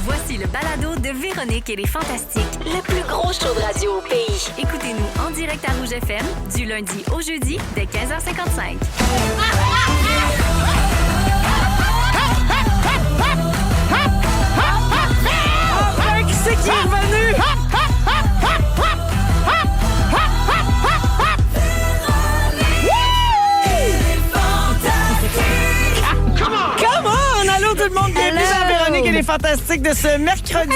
Voici le balado de Véronique et les Fantastiques, le plus gros show de radio au pays. Écoutez-nous en direct à Rouge FM, du lundi au jeudi, dès 15h55. Enfin, qui c'est qui est revenu? Come on! Allô tout le monde, bienvenue dans Véronique et les Fantastiques de ce mercredi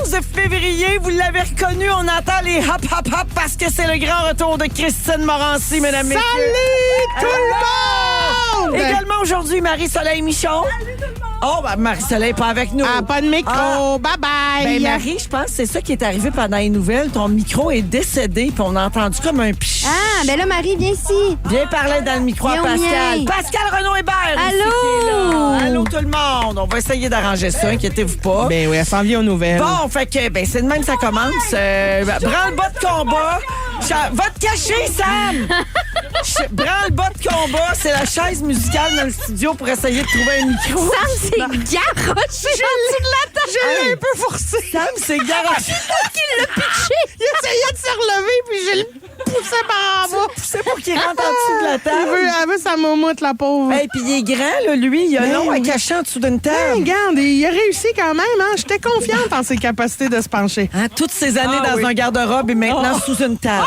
11 février. Vous l'avez reconnu, on entend les hop hop hop parce que c'est le grand retour de Christine Morancy, mesdames et messieurs. Salut tout le monde! Également aujourd'hui, Marie-Soleil Michon. Oh, ben Marie-Soleil, pas avec nous. Ah, pas de micro. Bye-bye. Ben Marie, je pense que c'est ça qui est arrivé pendant les nouvelles. Ton micro est décédé, puis on a entendu comme un pch. Ah, ben là, Marie, viens ici. Viens parler dans le micro à Viens au Pascal. mien. Pascal Renaud-Hébert. Allô? ici, qui est là. Allô tout le monde. On va essayer d'arranger ça, inquiétez-vous pas. Ben oui, elle s'en vient aux nouvelles. Bon, fait que, ben, c'est de même que ça commence. Branle-bas de combat. Va te cacher, Sam! Branle-bas de combat, c'est la chaise musicale dans le studio pour essayer de trouver un micro. Sam, c'est garoché en dessous de la table. Je l'ai un peu forcé. Sam, c'est garage. Il l'a pitché. Il essayait de se relever, puis je le poussais par en bas. C'est pour qu'il rentre en dessous de la table. Elle veut sa moumoute, la pauvre. Hey, puis il est grand, là, lui. Il a Ben long à oui. cacher en dessous d'une table. Regarde, il a réussi quand même. Hein? J'étais confiante en ses capacités de se pencher. Hein, toutes ces années dans un garde-robe et maintenant sous une table.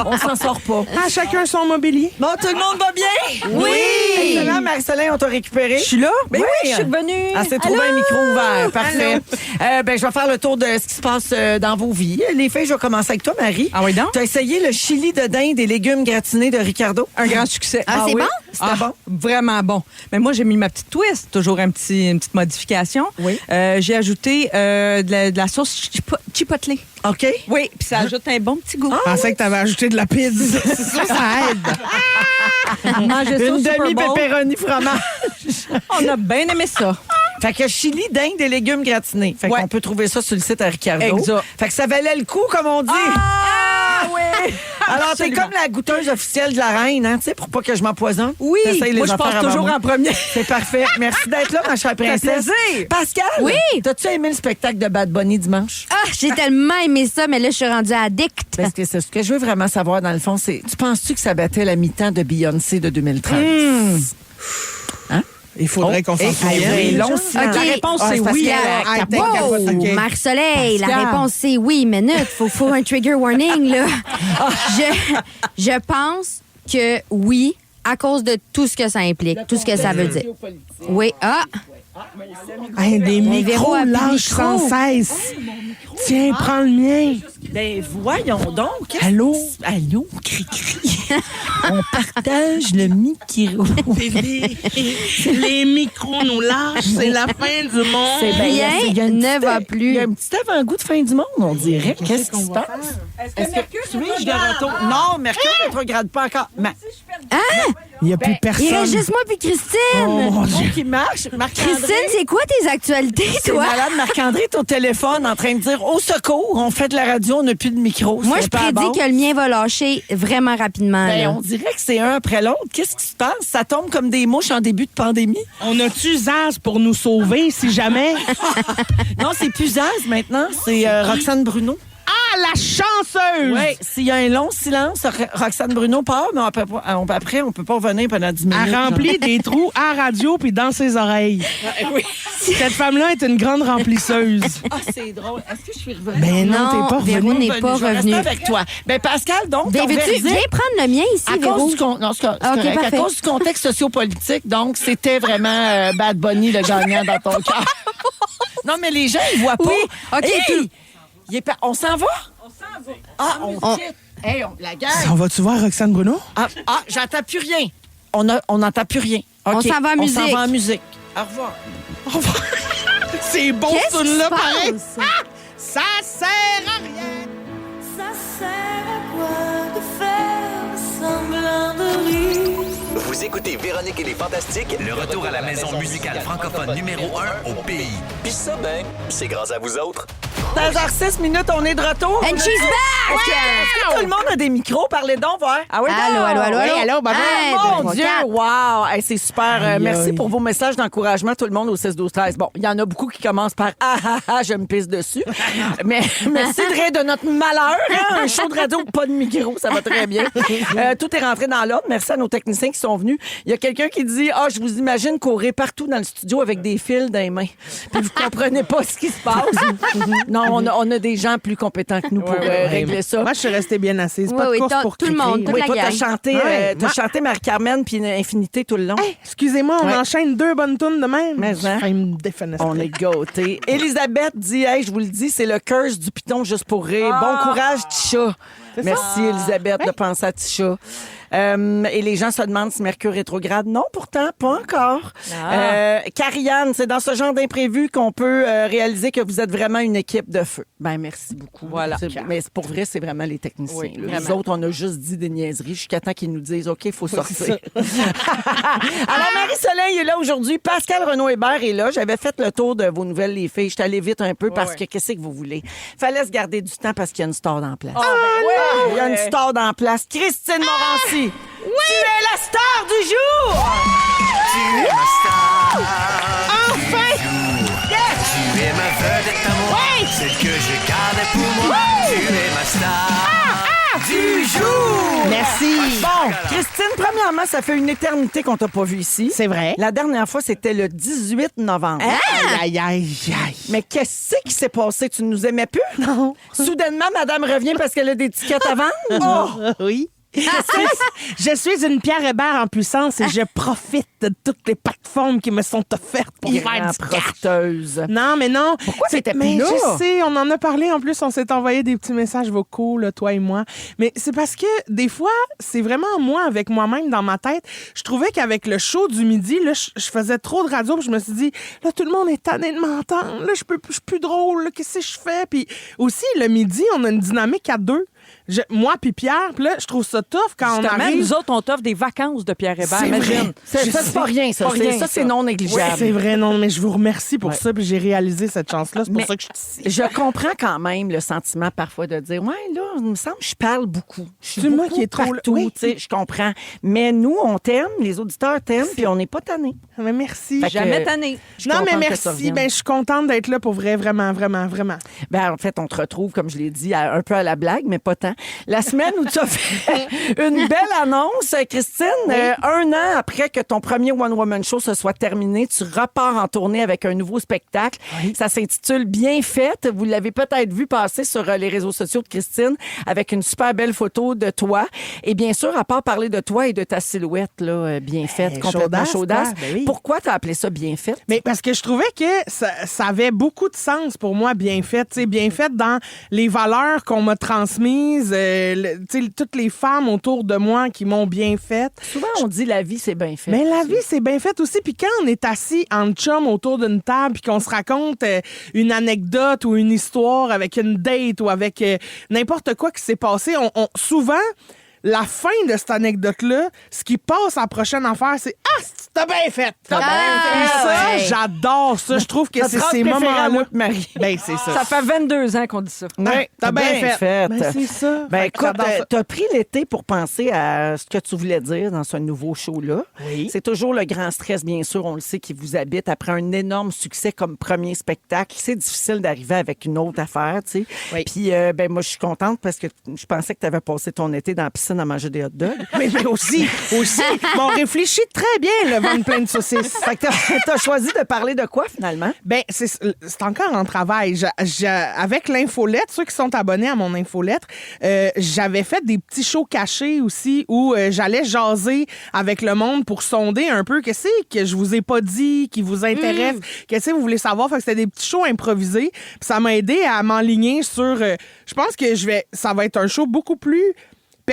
On s'en sort pas. À chacun son mobilier. Bon, tout le monde va bien? Oui! Excellent, Marie-Soleil, on t'a récupéré. Je suis là. Ben oui, je suis revenue. Elle s'est trouvée un micro ouvert. Parfait. Ben, je vais faire le tour de ce qui se passe dans vos vies. Les filles, je vais commencer avec toi, Marie. Ah oui, donc? Tu as essayé le chili de dinde et légumes gratinés de Ricardo? Un grand succès. Ah, c'est oui? bon? C'était bon? Vraiment bon. Mais moi, j'ai mis ma petite twist, toujours une petite modification. Oui. J'ai ajouté de la sauce chipotle. OK. Oui, puis ça ajoute un bon petit goût. Je pensais que tu avais ajouté de la pizza. ça aide. Manger ça au Une Super Bowl. demi-pépéroni fromage. On a bien aimé ça. Fait que chili, dinde et légumes gratinés. Fait Ouais. qu'on peut trouver ça sur le site à Ricardo. Exact. Fait que ça valait le coup, comme on dit. Ah oui! Alors, t'es Absolument. comme la goûteuse officielle de la reine, hein, tu sais, pour pas que je m'empoisonne. Oui, T'essayes les moi, je affaires passe avant toujours moi. en premier. C'est parfait. Merci d'être là, ma chère princesse. plaisir. Pascal, Oui. t'as-tu aimé le spectacle de Bad Bunny dimanche? Ah, j'ai tellement aimé ça, mais là, je suis rendue addict. Parce que c'est ce que je veux vraiment savoir, dans le fond, c'est, tu penses-tu que ça battait la mi-temps de Beyoncé de 2013? Il faudrait qu'on s'en Hey, souvienne. long OK. silence. La réponse, Ah, c'est parce oui. que- Wow! OK. Marie-Soleil, la Pascal. réponse, c'est oui. Minute, faut un trigger warning, là. Je pense que oui, à cause de tout ce que ça implique, tout ce que ça veut dire. Oui. Ah! Hey, des Mais Véro micros a plus de lâchent micro. sans cesse. Tiens, prends le mien. Ben, voyons donc. Allô? Allô, cri-cri. On partage le micro. Les micros nous lâchent, c'est la fin du monde. C'est bien, Rien il y a une ne petite- va plus. Il y a un petit avant-goût de fin du monde, on dirait. Qu'est-ce qui se passe? Est-ce que suis-je de retour? Non, Mercure ne rétrograde pas encore. Mais, Il n'y a plus Il personne. reste juste moi puis Christine. Oh, mon Dieu. qui marche. Marc-André. Christine, c'est quoi tes actualités, C'est toi? malade, Marc-André est au téléphone en train de dire au secours, on fait de la radio, on n'a plus de micro. Moi, C'est je pas prédis bon. que le mien va lâcher vraiment rapidement. Ben, là. on dirait que c'est un après l'autre. Qu'est-ce qui se passe? Ça tombe comme des mouches en début de pandémie. On a-tu Zaz pour nous sauver, si jamais? Non, c'est plus Zaz maintenant. C'est Roxane Bruno. Ah, la chanceuse! Oui, s'il y a un long silence, Roxane Bruno part, mais après, on peut pas revenir pendant 10 minutes. Elle remplit des trous à radio puis dans ses oreilles. Oui. Cette femme-là est une grande remplisseuse. Ah, c'est drôle. Est-ce que je suis revenue? Ben non, t'es pas Véro revenue. n'est pas Je vais revenu. rester avec toi. Ben, Pascal, donc, Ben, ton veux-tu verdict, viens prendre le mien ici, à Véro? cause du non, c'est OK, correct. À parfait. cause du contexte sociopolitique, donc, c'était vraiment Bad Bunny le gagnant dans ton cœur. Non, mais les gens, ils voient pas. Oui, OK, Hey! On s'en va? On s'en va. Ah, on quitte. Hey, la gueule. On va-tu voir Roxane Bruno? J'entends plus rien. On n'entend plus rien. OK. On s'en va en On s'en musique. va en musique. Au revoir. C'est bon, Qu'est-ce ce qui se là pareil. passe? Ça sert à rien. Ça sert à quoi de faire semblant de rire? Vous écoutez Véronique et les Fantastiques, Le retour à la maison musicale francophone numéro 1 au pays. Puis ça, ben, c'est grâce à vous autres. 16h06 minutes, on est de retour. And she's back! Est-ce que tout le monde a des micros? Parlez donc, voir. Ah oui, Allô. Hey, bon, mon Dieu, wow! Hey, c'est super. Merci pour vos messages d'encouragement, tout le monde, au 6-12-13. Bon, il y en a beaucoup qui commencent par « Ah, ah, ah, je me pisse dessus ». Mais merci de rire de notre malheur. Hein? Un show de radio, pas de micro, ça va très bien. Tout est rentré dans l'ordre. Merci à nos techniciens qui sont venus. Il y a quelqu'un qui dit « Ah, je vous imagine courir partout dans le studio avec des fils dans les mains. Puis vous comprenez pas ce qui se passe. » Non, on a des gens plus compétents que nous pour régler ça. Moi, je suis restée bien assise. Pas de course pour tout le crier. monde, toute Oui, la toi, gang. t'as chanté Marie-Carmen puis Infinité tout le long. Hey, excusez-moi, on Ouais. enchaîne 2 bonnes tunes de même. Mais, Je hein? fais me défenestrer. On est gâtés. Elisabeth dit, hey, je vous le dis, c'est le curse du piton juste pour rire. Bon courage, Tisha. Merci, Elisabeth, de penser à Tisha. Et les gens se demandent si Mercure rétrograde. Non, pourtant, pas encore. Carianne, c'est dans ce genre d'imprévu qu'on peut réaliser que vous êtes vraiment une équipe de feu. Ben, merci beaucoup. Voilà. Mais pour vrai, c'est vraiment les techniciens. Oui, là. vraiment. Nous autres, on a juste dit des niaiseries jusqu'à temps qu'ils nous disent, OK, il faut sortir. Alors, Marie-Soleil est là aujourd'hui. Pascal Renaud-Hébert est là. J'avais fait le tour de vos nouvelles, les filles. Je suis allée vite un peu parce que qu'est-ce que vous voulez? Fallait se garder du temps parce qu'il y a une star dans la place. Il y a une star dans la place. Christine Morancy. Oui! Tu es la star du jour! Tu es ma star enfin! Du jour. Tu es ma vedette à moi, celle que je gardais pour moi. Tu es ma star du jour. Merci. Bon, Christine, premièrement, ça fait une éternité qu'on t'a pas vu ici. C'est vrai. La dernière fois, c'était le 18 novembre. Aïe, aïe, aïe, aïe. Mais qu'est-ce qui s'est passé? Tu ne nous aimais plus? Non. Soudainement, madame revient parce qu'elle a des tickets à vendre? Oh! Oui. Je suis une Pierre Hébert en puissance et je profite de toutes les plateformes qui me sont offertes pour faire Grand du cash. profiteuse. Non, mais non. Pourquoi t'étais Mais plus là? je sais, on en a parlé. En plus, on s'est envoyé des petits messages vocaux, là, toi et moi. Mais c'est parce que des fois, c'est vraiment moi, avec moi-même dans ma tête. Je trouvais qu'avec le show du midi, là, je faisais trop de radio. Puis je me suis dit, là, tout le monde est tanné de m'entendre. Là, je suis plus drôle. Là, qu'est-ce que je fais? Puis aussi, le midi, on a une dynamique à deux. Moi puis Pierre, puis là, je trouve ça tough quand on Justement, arrive. nous autres, on t'offre des vacances de Pierre Hébert. C'est Imagine. vrai. C'est pas rien, ça. Pas rien, Ça, c'est ça. non Oui, négligeable. c'est vrai, non, mais je vous remercie pour ça, puis j'ai réalisé cette chance-là. C'est pour Mais ça que je suis ici. Je comprends quand même le sentiment parfois de dire ouais là il me semble que je parle beaucoup. Je suis C'est moi beaucoup qui est trop partout, oui. tu sais, je comprends. Mais nous on t'aime, les auditeurs t'aiment puis on n'est pas tannés. Mais merci. Fait que, Jamais tanné. je suis Non, mais contente que ça merci. revienne. Ben, je suis contente d'être là pour vrai, vraiment, vraiment, vraiment. Ben, en fait, on te retrouve, comme je l'ai dit, un peu à la blague, mais pas tant. La semaine où tu as fait une belle annonce, Christine, 1 an après que ton premier One Woman Show se soit terminé, tu repars en tournée avec un nouveau spectacle. Ça s'intitule Bien faite. Vous l'avez peut-être vu passer sur les réseaux sociaux de Christine avec une super belle photo de toi. Et bien sûr, à part parler de toi et de ta silhouette, là, bien faite, complètement chaudasse, chaudasse. quoi. Ben oui. Pourquoi tu as appelé ça Bien faite? Mais parce que je trouvais que ça avait beaucoup de sens pour moi, bien fait. Tu sais, bien fait dans les valeurs qu'on m'a transmises, tu sais, toutes les femmes autour de moi qui m'ont bien faite. Souvent, on dit la vie, c'est bien fait. Mais la vie, c'est bien fait aussi. Puis quand on est assis en chum autour d'une table puis qu'on se raconte une anecdote ou une histoire avec une date ou avec n'importe quoi qui s'est passé, souvent, la fin de cette anecdote-là, ce qui passe à la prochaine affaire, c'est « Ah, t'as bien fait! » T'as bien fait! Ça, ouais. j'adore ça. Je trouve que c'est Notre ces phrase préférée à moi moments-là. et Marie. Ben, c'est ça. Ça fait 22 ans qu'on dit ça. Oui, t'as bien fait. Ben, c'est ça. Ben, Fait que écoute, j'adore ça. t'as pris l'été pour penser à ce que tu voulais dire dans ce nouveau show-là. Oui. C'est toujours le grand stress, bien sûr, on le sait, qui vous habite. Après un énorme succès comme premier spectacle, c'est difficile d'arriver avec une autre affaire, tu sais. Oui. Puis, ben, moi, je suis contente parce que je pensais que tu avais passé ton été dans la piscine à manger des hot dogs. Mais aussi, on réfléchit très bien le ventre plein de saucisses. Fait que t'as choisi de parler de quoi, finalement? Ben, c'est encore en travail. Avec l'infolettre, ceux qui sont abonnés à mon infolettre, j'avais fait des petits shows cachés aussi où j'allais jaser avec le monde pour sonder un peu qu'est-ce que je vous ai pas dit, qui vous intéresse, qu'est-ce que vous voulez savoir. Fait que c'était des petits shows improvisés. Puis ça m'a aidé à m'enligner sur... je pense que ça va être un show beaucoup plus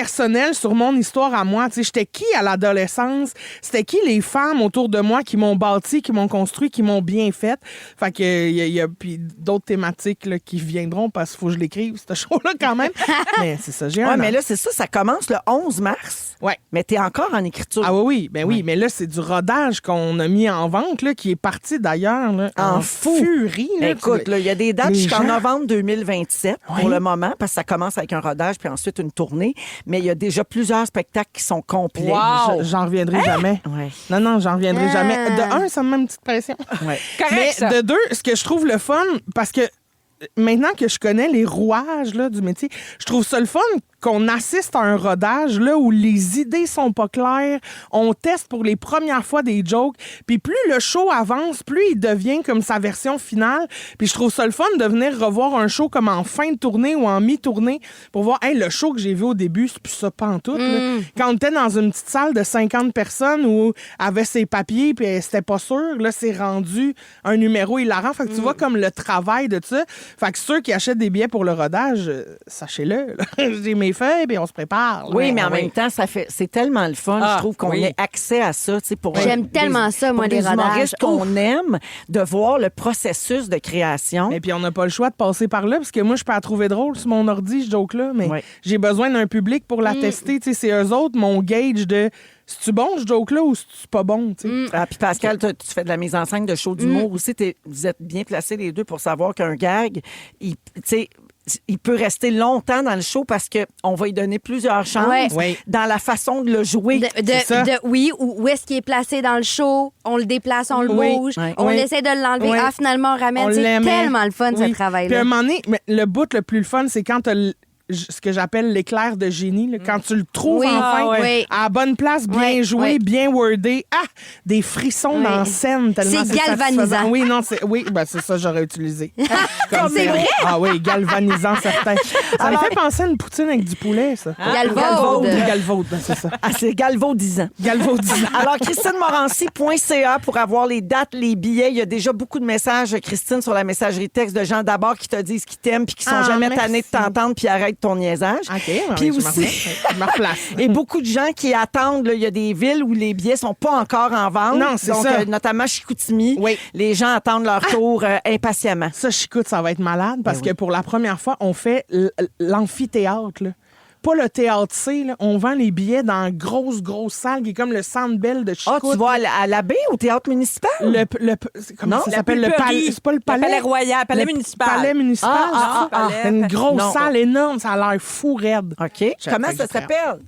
personnel sur mon histoire à moi. Tu sais, j'étais qui à l'adolescence? C'était qui les femmes autour de moi qui m'ont bâti, qui m'ont construit, qui m'ont bien fait? Fait que il y a puis d'autres thématiques là, qui viendront parce qu'il faut que je l'écrive, ce show-là, quand même. Mais c'est ça, j'ai un Ouais, an. mais là, c'est ça commence le 11 mars. Ouais. Mais t'es encore en écriture. Ah oui, ben oui, mais là, c'est du rodage qu'on a mis en vente, là, qui est parti d'ailleurs là, En fou. furie. Là, Écoute, là, il y a des dates les jusqu'en gens- novembre 2027 pour Oui. le moment, parce que ça commence avec un rodage puis ensuite une tournée. Mais il y a déjà plusieurs spectacles qui sont complets. J'en reviendrai jamais. Ouais. Non, j'en reviendrai jamais. De un, ça me met une petite pression. Ouais. Mais de deux, ce que je trouve le fun, parce que maintenant que je connais les rouages là, du métier, je trouve ça le fun qu'on assiste à un rodage là, où les idées sont pas claires, on teste pour les premières fois des jokes, puis plus le show avance, plus il devient comme sa version finale. Puis je trouve ça le fun de venir revoir un show comme en fin de tournée ou en mi-tournée pour voir, hey, le show que j'ai vu au début, c'est plus ça pantoute. Là. Quand on était dans une petite salle de 50 personnes où avait ses papiers puis c'était pas sûr, là, c'est rendu un numéro hilarant. Fait que tu vois comme le travail de ça. Fait que ceux qui achètent des billets pour le rodage, sachez-le, là. J'ai mes feuilles puis on se prépare. là. Oui, mais en même temps, c'est tellement le fun, je trouve, qu'on oui. ait accès à ça. Tu sais, pour J'aime tellement ça, moi, pour les des rodages. humoristes qu'on aime, de voir le processus de création. Et puis on n'a pas le choix de passer par là parce que moi je peux la trouver drôle sur mon ordi ce joke là, mais Ouais. j'ai besoin d'un public pour la tester. Tu sais, c'est eux autres mon gauge de c'est-tu bon ce joke là ou c'est-tu pas bon. Tu sais. Ah, puis Pascal, tu fais de la mise en scène de show d'humour aussi. Vous êtes bien placés les deux pour savoir qu'un gag, tu sais, il peut rester longtemps dans le show parce qu'on va lui donner plusieurs chances Ouais. Oui. dans la façon de le jouer. C'est ça. Oui, où est-ce qu'il est placé dans le show? On le déplace, on le Oui. bouge, Ouais. on Oui. essaie de l'enlever. Oui. Ah, finalement, on ramène. On C'est l'aimait. tellement le fun, Oui. ce Puis à travail-là. un moment donné, mais le bout le plus le fun, c'est quand t'as ce que j'appelle l'éclair de génie. Là, quand tu le trouves Oui. enfin Ah, ouais. à la bonne place, bien Ouais, joué, ouais. bien wordé. Ah! Des frissons Ouais. dans la scène tellement C'est galvanisant. satisfaisant. Oui, non, c'est ça j'aurais utilisé. Comme C'est vrai? Ah oui, galvanisant certain. Ça me fait penser à une poutine avec du poulet, ça. Galvaude. Galvaude, c'est ça. Ah, c'est galvaudisant. Galvaudisant. Alors, christinemorancy.ca pour avoir les dates, les billets. Il y a déjà beaucoup de messages, Christine, sur la messagerie texte de gens d'abord qui te disent qu'ils t'aiment puis qui sont Ah, jamais merci. tannés de t'entendre puis arrêtent ton niaisage. OK, Puis je aussi- me replace. Et beaucoup de gens qui attendent. là, il y a des villes où les billets sont pas encore en vente. Non, c'est Donc, ça. notamment Chicoutimi. Oui. Les gens attendent leur tour impatiemment. Ça, Chicoute, ça va être malade parce Ben oui. que pour la première fois, on fait l'amphithéâtre, là. Pas le théâtre C, là. On vend les billets dans une grosse salle qui est comme le Centre Bell de Ah, Chicoute. tu vas à la baie, au théâtre municipal? Comment Non, ça la s'appelle? Le palais. C'est pas le palais? Palais Royal, Palais Le municipal. Palais municipal. Ah, c'est ça? palais. C'est une grosse Non. salle énorme. Ça a l'air fou raide. OK. Fait Comment que ça j'ai très s'appelle?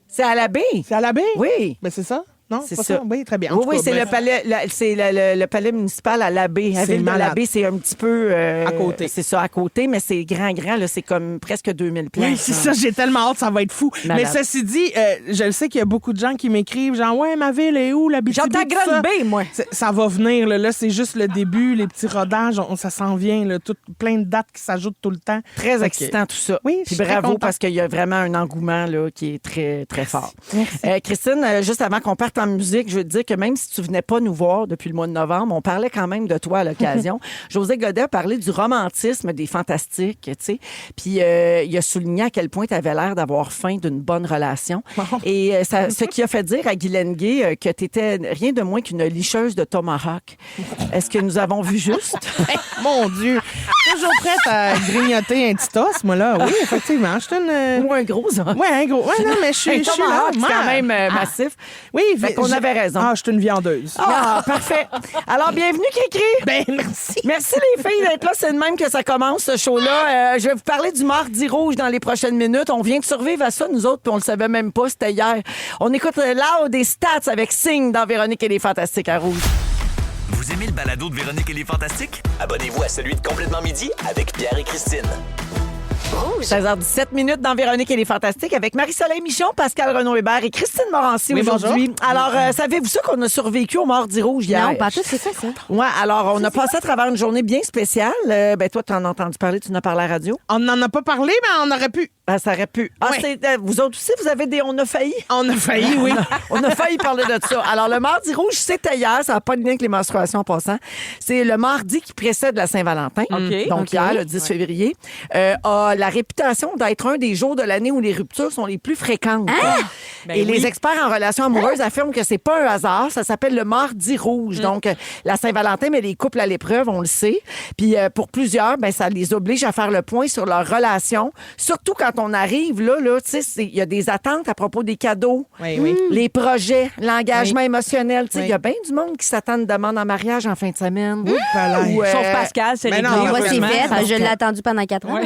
C'est à la baie? C'est à la baie? Oui. Ben, c'est ça? Non, C'est pas ça. Oui, très bien. En Oui, tout oui, cas, c'est bref. le palais, c'est le palais municipal à l'abbé. La C'est ville de malade. l'abbé, c'est un petit peu À côté. C'est ça, à côté, mais c'est grand, là. C'est comme presque 2000 places. Oui, c'est ça, j'ai tellement hâte, ça va être fou. Malade. Mais ceci dit, je le sais qu'il y a beaucoup de gens qui m'écrivent, genre, ouais, ma ville est où, la J'entends grande baie, moi. Ça va venir, là. Là, c'est juste le début, les petits rodages, ça s'en vient, là. Plein de dates qui s'ajoutent tout le temps. Très Fait excitant, tout ça. Oui, Puis je suis très bravo, contente. parce qu'il y a vraiment un engouement là, qui est très, très fort. Christine, juste avant qu'on parte en musique, je veux te dire que même si tu venais pas nous voir depuis le mois de novembre, on parlait quand même de toi à l'occasion. José Godet a parlé du romantisme des Fantastiques, tu sais. Puis il a souligné à quel point tu avais l'air d'avoir faim d'une bonne relation. Et ce qui a fait dire à Guylaine Gay que tu étais rien de moins qu'une licheuse de Tomahawk. Est-ce que nous avons vu juste? Mon Dieu! Toujours prête à grignoter un petit os, moi, là. Oui, effectivement. Je suis une... Ou un gros os? Ouais, un gros. Ouais, non, mais je suis là. Tomahawk, c'est quand moi. même massif. Oui, Fait qu'on avait raison. Ah, je suis une viandeuse. Ah, parfait. Alors, bienvenue, Cricri. Ben, merci. Merci les filles d'être là. C'est de même que ça commence, ce show-là. Je vais vous parler du Mardi Rouge dans les prochaines minutes. On vient de survivre à ça, nous autres, puis on le savait même pas. C'était hier. On écoute Loud des Stats avec Sing dans Véronique et les Fantastiques à Rouge. Vous aimez le balado de Véronique et les Fantastiques? Abonnez-vous à celui de Complètement Midi avec Pierre et Christine. 16h17 dans Véronique et les Fantastiques avec Marie-Soleil Michon, Pascal Renaud-Hébert et Christine Morancy Oui, aujourd'hui. Alors, savez-vous ça qu'on a survécu au Mardi Rouge hier? Non, pas tout, c'est ça. Ouais, alors, on a passé à travers une journée bien spéciale. Ben, toi, tu en as entendu parler, tu en as parlé à la radio. On n'en a pas parlé, mais on aurait pu. Ben, ça aurait pu. Ah, Ouais. vous autres aussi, vous avez des on a failli? On a failli, oui. On a failli parler de ça. Alors, le Mardi Rouge, c'était hier. Ça n'a pas de lien avec les menstruations en passant. C'est le mardi qui précède la Saint-Valentin. OK. Donc, OK. hier, le 10 février. la réputation d'être un des jours de l'année où les ruptures sont les plus fréquentes. Et les experts en relations amoureuses affirment que c'est pas un hasard. Ça s'appelle le mardi rouge. Donc, la Saint-Valentin met les couples à l'épreuve, on le sait. Puis, pour plusieurs, ben, ça les oblige à faire le point sur leur relation. Surtout quand on arrive, là tu sais, il y a des attentes à propos des cadeaux, les projets, l'engagement émotionnel. Tu sais, il y a bien du monde qui s'attend à une demande en mariage en fin de semaine. Sauf Pascal, c'est réglé. Moi, c'est heureusement. fait. Je l'ai attendu pendant 4 ans.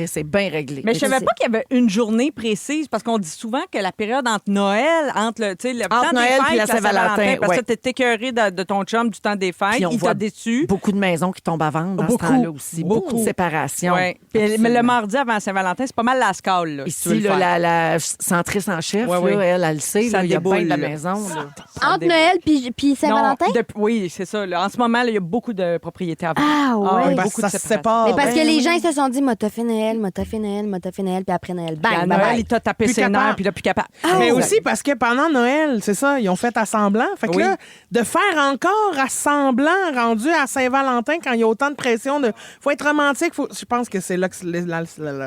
C'est bien réglé. Mais je savais pas qu'il y avait une journée précise, parce qu'on dit souvent que la période entre Noël, entre le temps Noël des fêtes, puis la Saint-Valentin, parce que t'es écœuré de ton chum du temps des fêtes, Puis on il voit t'a déçu. beaucoup de maisons qui tombent à vendre dans ce temps-là aussi. Beaucoup de séparations. Ouais. Puis, mais le mardi avant Saint-Valentin, c'est pas mal la scale. Là, si tu veux Ici, le faire. la centrice en chef, elle le sait. Ça Il y a déboule, bien de la là. maison. Là. Entre Noël puis Saint-Valentin? Non, oui, c'est ça. Là. En ce moment, il y a beaucoup de propriétés à vendre. Ah, ouais. Beaucoup ça de se séparations. sépare. Mais parce que les gens, ils se sont dit, m'a fait Noël, puis après Noël, Puis à bang, Noël, bye. il t'a tapé Plus ses nerfs, capable. puis là, plus capable. Mais Exact. aussi parce que pendant Noël, c'est ça, ils ont fait à semblant. Fait que là, de faire encore à semblant rendu à Saint-Valentin quand il y a autant de pression, faut être romantique. Je pense que c'est là que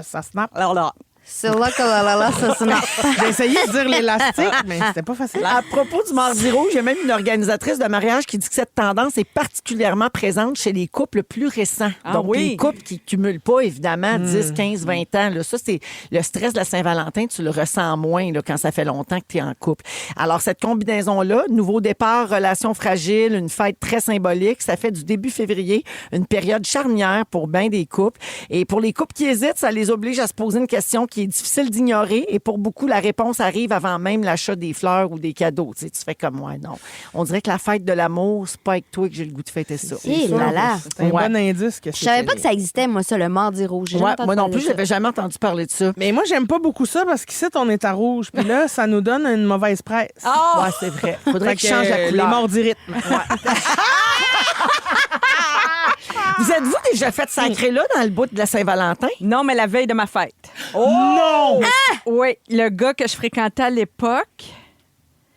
ça snap. Alors là, C'est là que ça se marche. J'ai essayé de dire l'élastique, mais c'était pas facile. À propos du mardi rouge, il y a même une organisatrice de mariage qui dit que cette tendance est particulièrement présente chez les couples plus récents. Donc, les couples qui cumulent pas, évidemment, 10, 15, 20 ans. Là, ça, c'est le stress de la Saint-Valentin. Tu le ressens moins là, quand ça fait longtemps que tu es en couple. Alors, cette combinaison-là, nouveau départ, relation fragile, une fête très symbolique, ça fait du début février une période charnière pour bien des couples. Et pour les couples qui hésitent, ça les oblige à se poser une question qui est difficile d'ignorer. Et pour beaucoup, la réponse arrive avant même l'achat des fleurs ou des cadeaux. Tu sais, tu fais comme moi, non. On dirait que la fête de l'amour, c'est pas avec toi que j'ai le goût de fêter ça. Et là là. C'est un bon indice que Je savais pas que ça existait, moi, ça, le mardi rouge. J'ai jamais entendu Moi non parler plus, de ça. j'avais jamais entendu parler de ça. Mais moi, j'aime pas beaucoup ça parce qu'ici, on est à rouge. Puis là, ça nous donne une mauvaise presse. Ouais, c'est vrai. Faudrait Fait qu'il que, change la couleur. Les mordis rythme. Vous êtes-vous déjà fait sacrer là dans le bout de la Saint-Valentin? non, mais la veille de ma fête. Non! Oui, le gars que je fréquentais à l'époque.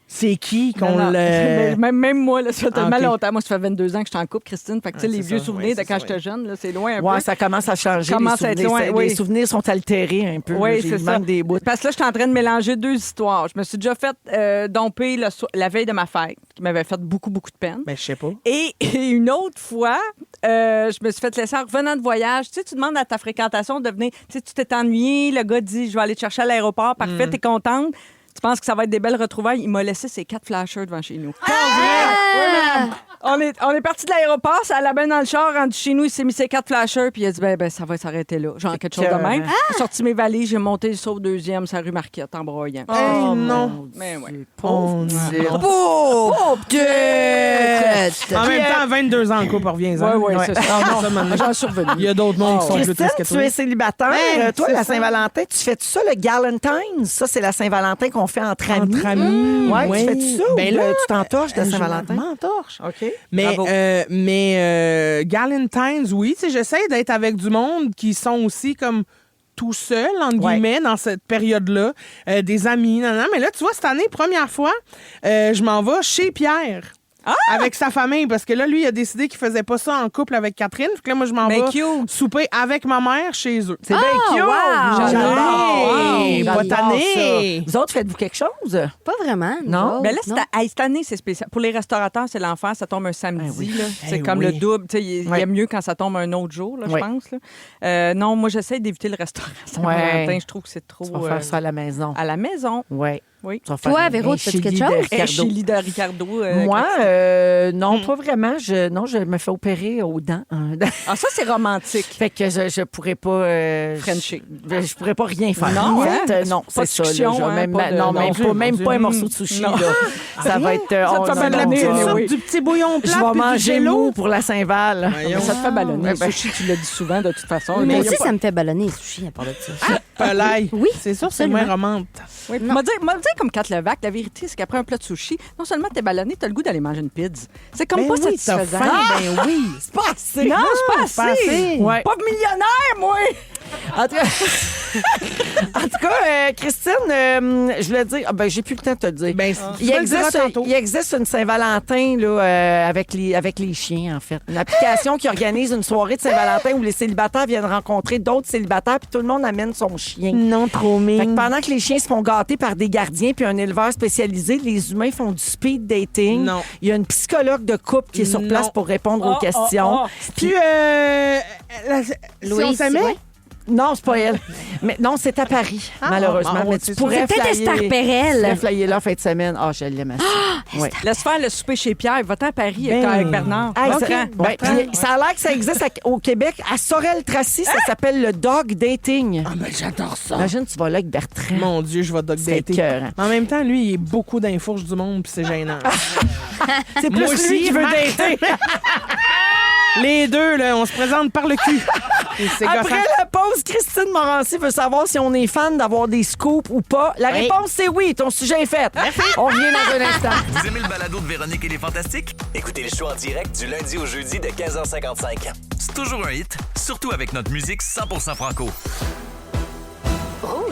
C'est qui qu'on Non, non. le... Même moi, là, ça fait tellement ok. longtemps. Moi, ça fait 22 ans que je suis en couple, Christine. Fait que, tu sais, Ouais, les c'est vieux ça. souvenirs Ouais, de c'est quand ça, j'étais jeune, là, c'est loin un Ouais, peu. ça commence à changer. Commence les à être souvenirs. loin, oui. Les souvenirs sont altérés un peu. Oui, J'ai c'est ça. manque des bouts. Parce que là, je suis en train de mélanger deux histoires. Je me suis déjà fait domper la veille de ma fête, qui m'avait fait beaucoup, beaucoup de peine. Ben, je sais pas. Et une autre fois, je me suis fait laisser en revenant de voyage. Tu sais, tu demandes à ta fréquentation de venir. Tu sais, tu t'es ennuyé, le gars dit, je vais aller te chercher à l'aéroport. Parfait, t'es contente. Tu penses que ça va être des belles retrouvailles. Il m'a laissé ses 4 flashers devant chez nous. On est parti de l'aéroport, ça allait bien dans le char, rendu chez nous, il s'est mis ses 4 flashers, puis il a dit, ben ça va s'arrêter là. Genre quelque chose de même. J'ai sorti mes valises, j'ai monté le saut deuxième, sur la rue Marquette, en broyant. Oh, non. Mais ouais. Oh, non. Pauvre En même temps, 22 ans en couple, reviens-en. Ouais, c'est ça. Ça, maintenant. J'en suis revenu. Il y a d'autres mondes qui sont plus Christine, tristes que tu toi. es célibataire. Ouais, Toi, c'est la ça. Saint-Valentin, tu fais ça, le Galentine? Ça, c'est la Saint-Valentin qu'on fait entre amis. Entre amis. Ouais, oui. tu fais-tu ça Ben ou là, tu t'entorches de je Saint-Valentin? m'entorche. OK. Mais Galentine's, oui. Tu sais, j'essaie d'être avec du monde qui sont aussi comme tout seuls, entre guillemets, dans cette période-là. Des amis, non. Mais là, tu vois, cette année, première fois, je m'en vais chez Pierre. Avec sa famille, parce que là, lui, il a décidé qu'il faisait pas ça en couple avec Catherine. Fait que là, moi, je m'en Ben vais cute. souper avec ma mère chez eux. C'est bien cute. wow. J'adore. Pas tanné. Vous autres, faites-vous quelque chose? Pas vraiment. nous Non? autres, Mais là, non. cette année, c'est spécial. Pour les restaurateurs, c'est l'enfer. Ça tombe un samedi. Là. C'est Eh comme oui. le double. Tu sais, il y Ouais. a mieux quand ça tombe un autre jour, là, Ouais. je pense. Là. Non, moi, j'essaie d'éviter le restaurant Saint-Valentin. Ouais. Je trouve que c'est trop... Tu vas faire ça à la maison. à la maison. Oui. Oui. Toi, Véro, tu fais quelque chose? Et chili de Ricardo. Moi, non, pas vraiment. Je me fais opérer aux dents. Ah, ça, c'est romantique. Fait que je pourrais pas... Frencher. Je pourrais pas rien faire. Non, En fait, hein? non, Pas c'est de ça. succion, Là, je vais hein, même, pas de- non, non, même pas un Dieu. morceau de sushi. Non. Là. Ça va être... Ça te fait ballonner, non, anyway. non. Du petit bouillon plat. Je vais puis du manger jello. mou pour la Saint-Val. Voyons. Ça te fait ballonner. Ben, Le sushi, tu l'as dit souvent, de toute façon. Moi Mais aussi, y a pas- ça me fait ballonner, les sushis, à part de ça. Pelaye. Oui, C'est sûr, c'est absolument. moins romante. Oui, m'a dit comme Kat Levac, la vérité, c'est qu'après un plat de sushi, non seulement t'es ballonné, t'as le goût d'aller manger une pizza. C'est comme Ben pas oui, t'as satisfaisant. faim, ben oui. C'est pas assez. Non, c'est pas pas assez. assez. Ouais. Pas millionnaire, moi. En tout cas, En tout cas, Christine, je voulais dire... j'ai plus le temps de te le dire. Ben, il existe une Saint-Valentin là, avec les chiens, en fait. Une application qui organise une soirée de Saint-Valentin où les célibataires viennent rencontrer d'autres célibataires puis tout le monde amène son chien. Non, trop mignon. Fait que pendant que les chiens se font gâter par des gardiens puis un éleveur spécialisé, les humains font du speed dating. Non. Il y a une psychologue de couple qui est sur place pour répondre aux questions. Puis, si on s'aimait? ouais. Non, c'est pas elle. Mais non, c'est à Paris, malheureusement. Mais tu pourrais peut-être flyer, Esther Perel. flyer là en fin de semaine. Ah, je l'aime assez. Ouais. Laisse faire le souper chez Pierre. Va-t'en à Paris Ben, avec Bernard. Hey, Va-t'en. ça a l'air que ça existe au Québec. À Sorel-Tracy, ça s'appelle le dog dating. Ah, ben, j'adore ça. Imagine, tu vas là avec Bertrand. Mon Dieu, je vais dog C'est dater. écœurant. Mais en même temps, lui, il est beaucoup dans les fourches du monde, puis c'est gênant. C'est plus Moi lui aussi, qui veut Marc. dater. Les deux, là, on se présente par le cul. Et c'est Après gossant. la pause, Christine Morancy veut savoir si on est fan d'avoir des scoops ou pas. La Oui. réponse, c'est oui. Ton sujet est fait. On revient dans un instant. Vous aimez le balado de Véronique et les Fantastiques? Écoutez le show en direct du lundi au jeudi de 15h55. C'est toujours un hit, surtout avec notre musique 100% franco.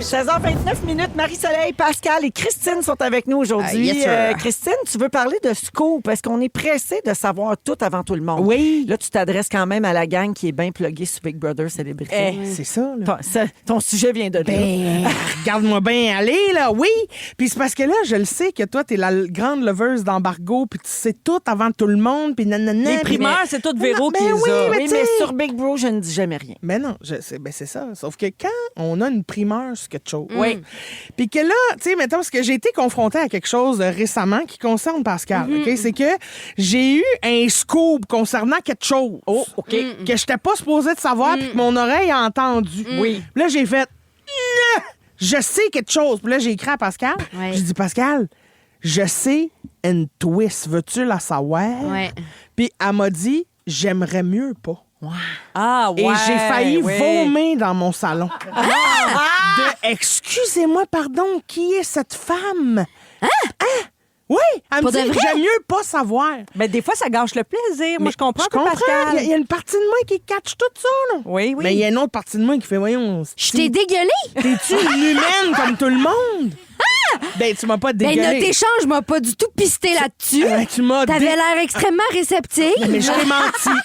16h29 minutes, Marie-Soleil, Pascal et Christine sont avec nous aujourd'hui. Yes, sir. Christine, tu veux parler de scoop parce qu'on est pressé de savoir tout avant tout le monde. Oui. Là, tu t'adresses quand même à la gang qui est bien pluguée sur Big Brother Célébrité. C'est ça, là. Ton sujet vient de là. Ben, regarde-moi bien aller, là, oui. Puis c'est parce que là, je le sais que toi, t'es la grande loveuse d'embargo, puis tu sais tout avant tout le monde, puis nanana. Les puis primaires, c'est tout Véro Ben qui les oui, a. mais Oui, tu mais sais- sur Big Bro, je ne dis jamais rien. Mais non, c'est ça. Sauf que quand on a une primeur sur quelque chose, Oui. puis que là, tu sais, mettons, parce que j'ai été confrontée à quelque chose récemment qui concerne Pascal, OK? C'est que j'ai eu un scoop concernant quelque chose. Oh, OK. Que j'étais pas supposée de savoir, puis que mon oreille a entendu. Oui. Là, j'ai fait... Je sais quelque chose. Puis là, j'ai écrit à Pascal. Ouais. J'ai dit, Pascal, je sais une twist. Veux-tu la savoir? Ouais. Puis elle m'a dit, j'aimerais mieux pas. Ah, ouais. Et j'ai failli ouais. vomir dans mon salon. Excusez-moi, pardon, qui est cette femme? Hein? Oui, elle me Pour de dit, vrai? j'aime mieux pas savoir. Ben, des fois, ça gâche le plaisir. Moi, je comprends Je que comprends. Pascal. Il y a une partie de moi qui catch tout ça, là. Oui, oui. Mais il y a une autre partie de moi qui fait, voyons, Je t'ai dégueulé. t'es-tu une humaine comme tout le monde? Ben, tu m'as pas Ben, dégueulé. notre échange m'a pas du tout pisté là-dessus. Tu m'as T'avais l'air extrêmement réceptive. Mais je t'ai menti.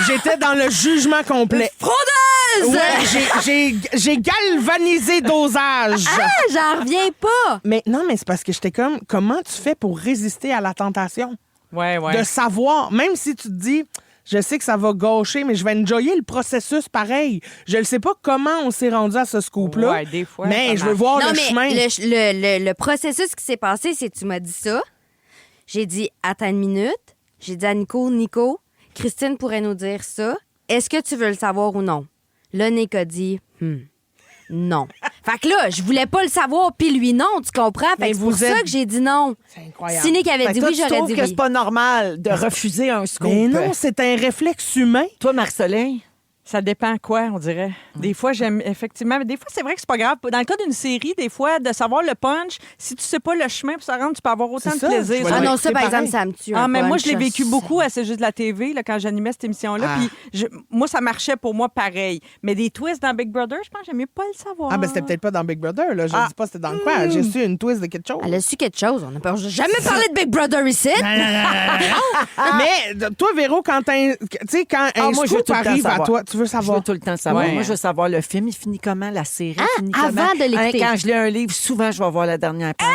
J'étais dans le jugement complet. Fraudeuse! Ouais, j'ai galvanisé dosage. Ah, j'en reviens pas. Mais non, mais c'est parce que j'étais comme, comment tu fais pour résister à la tentation? Ouais, ouais. De savoir, même si tu te dis, je sais que ça va gâcher, mais je vais enjoyer le processus pareil. Je ne sais pas comment on s'est rendu à ce scoop-là. Ouais, des fois, mais ça je veux marche. voir Non, le mais chemin. le processus qui s'est passé, c'est que tu m'as dit ça. J'ai dit, attends une minute. J'ai dit à Nico, Christine pourrait nous dire ça. Est-ce que tu veux le savoir ou non? Là, Nick a dit, non. Fait que là, je voulais pas le savoir, puis lui, non, tu comprends? Fait Mais que c'est pour vous êtes- ça que j'ai dit non. C'est incroyable. Si Nick avait Fait que dit toi, oui, tu j'aurais trouves dit que oui. c'est pas normal de refuser un scoop. Mais non, c'est un réflexe humain. Toi, Marc-Soleil? Ça dépend quoi, on dirait. Des fois, j'aime effectivement. Mais des fois, c'est vrai que c'est pas grave. Dans le cas d'une série, des fois, de savoir le punch, si tu sais pas le chemin pour se rendre, tu peux avoir autant C'est de ça, plaisir. je vais Ah Ouais, non, c'est ça, par pareil. exemple, ça me tue. Ah, un mais moi, punch. je l'ai vécu beaucoup à C'est juste de la TV là, quand j'animais cette émission-là. Ah. Puis moi, ça marchait pour moi pareil. Mais des twists dans Big Brother, je pense que j'aime mieux pas le savoir. Ah, ben c'était peut-être pas dans Big Brother, là. Je ne dis pas c'était dans quoi. J'ai su une twist de quelque chose. Elle a su quelque chose. On n'a jamais parlé de Big Brother ici. Mais toi, Véro, quand tu sais, quand un moi, je veux scoop tout le temps arrive à savoir. toi, tu veux Je savoir. veux tout le temps savoir. Ouais. Moi, je veux savoir le film, il finit comment, la série finit avant comment. de l'écouter. Quand je lis un livre, souvent, je vais voir la dernière page.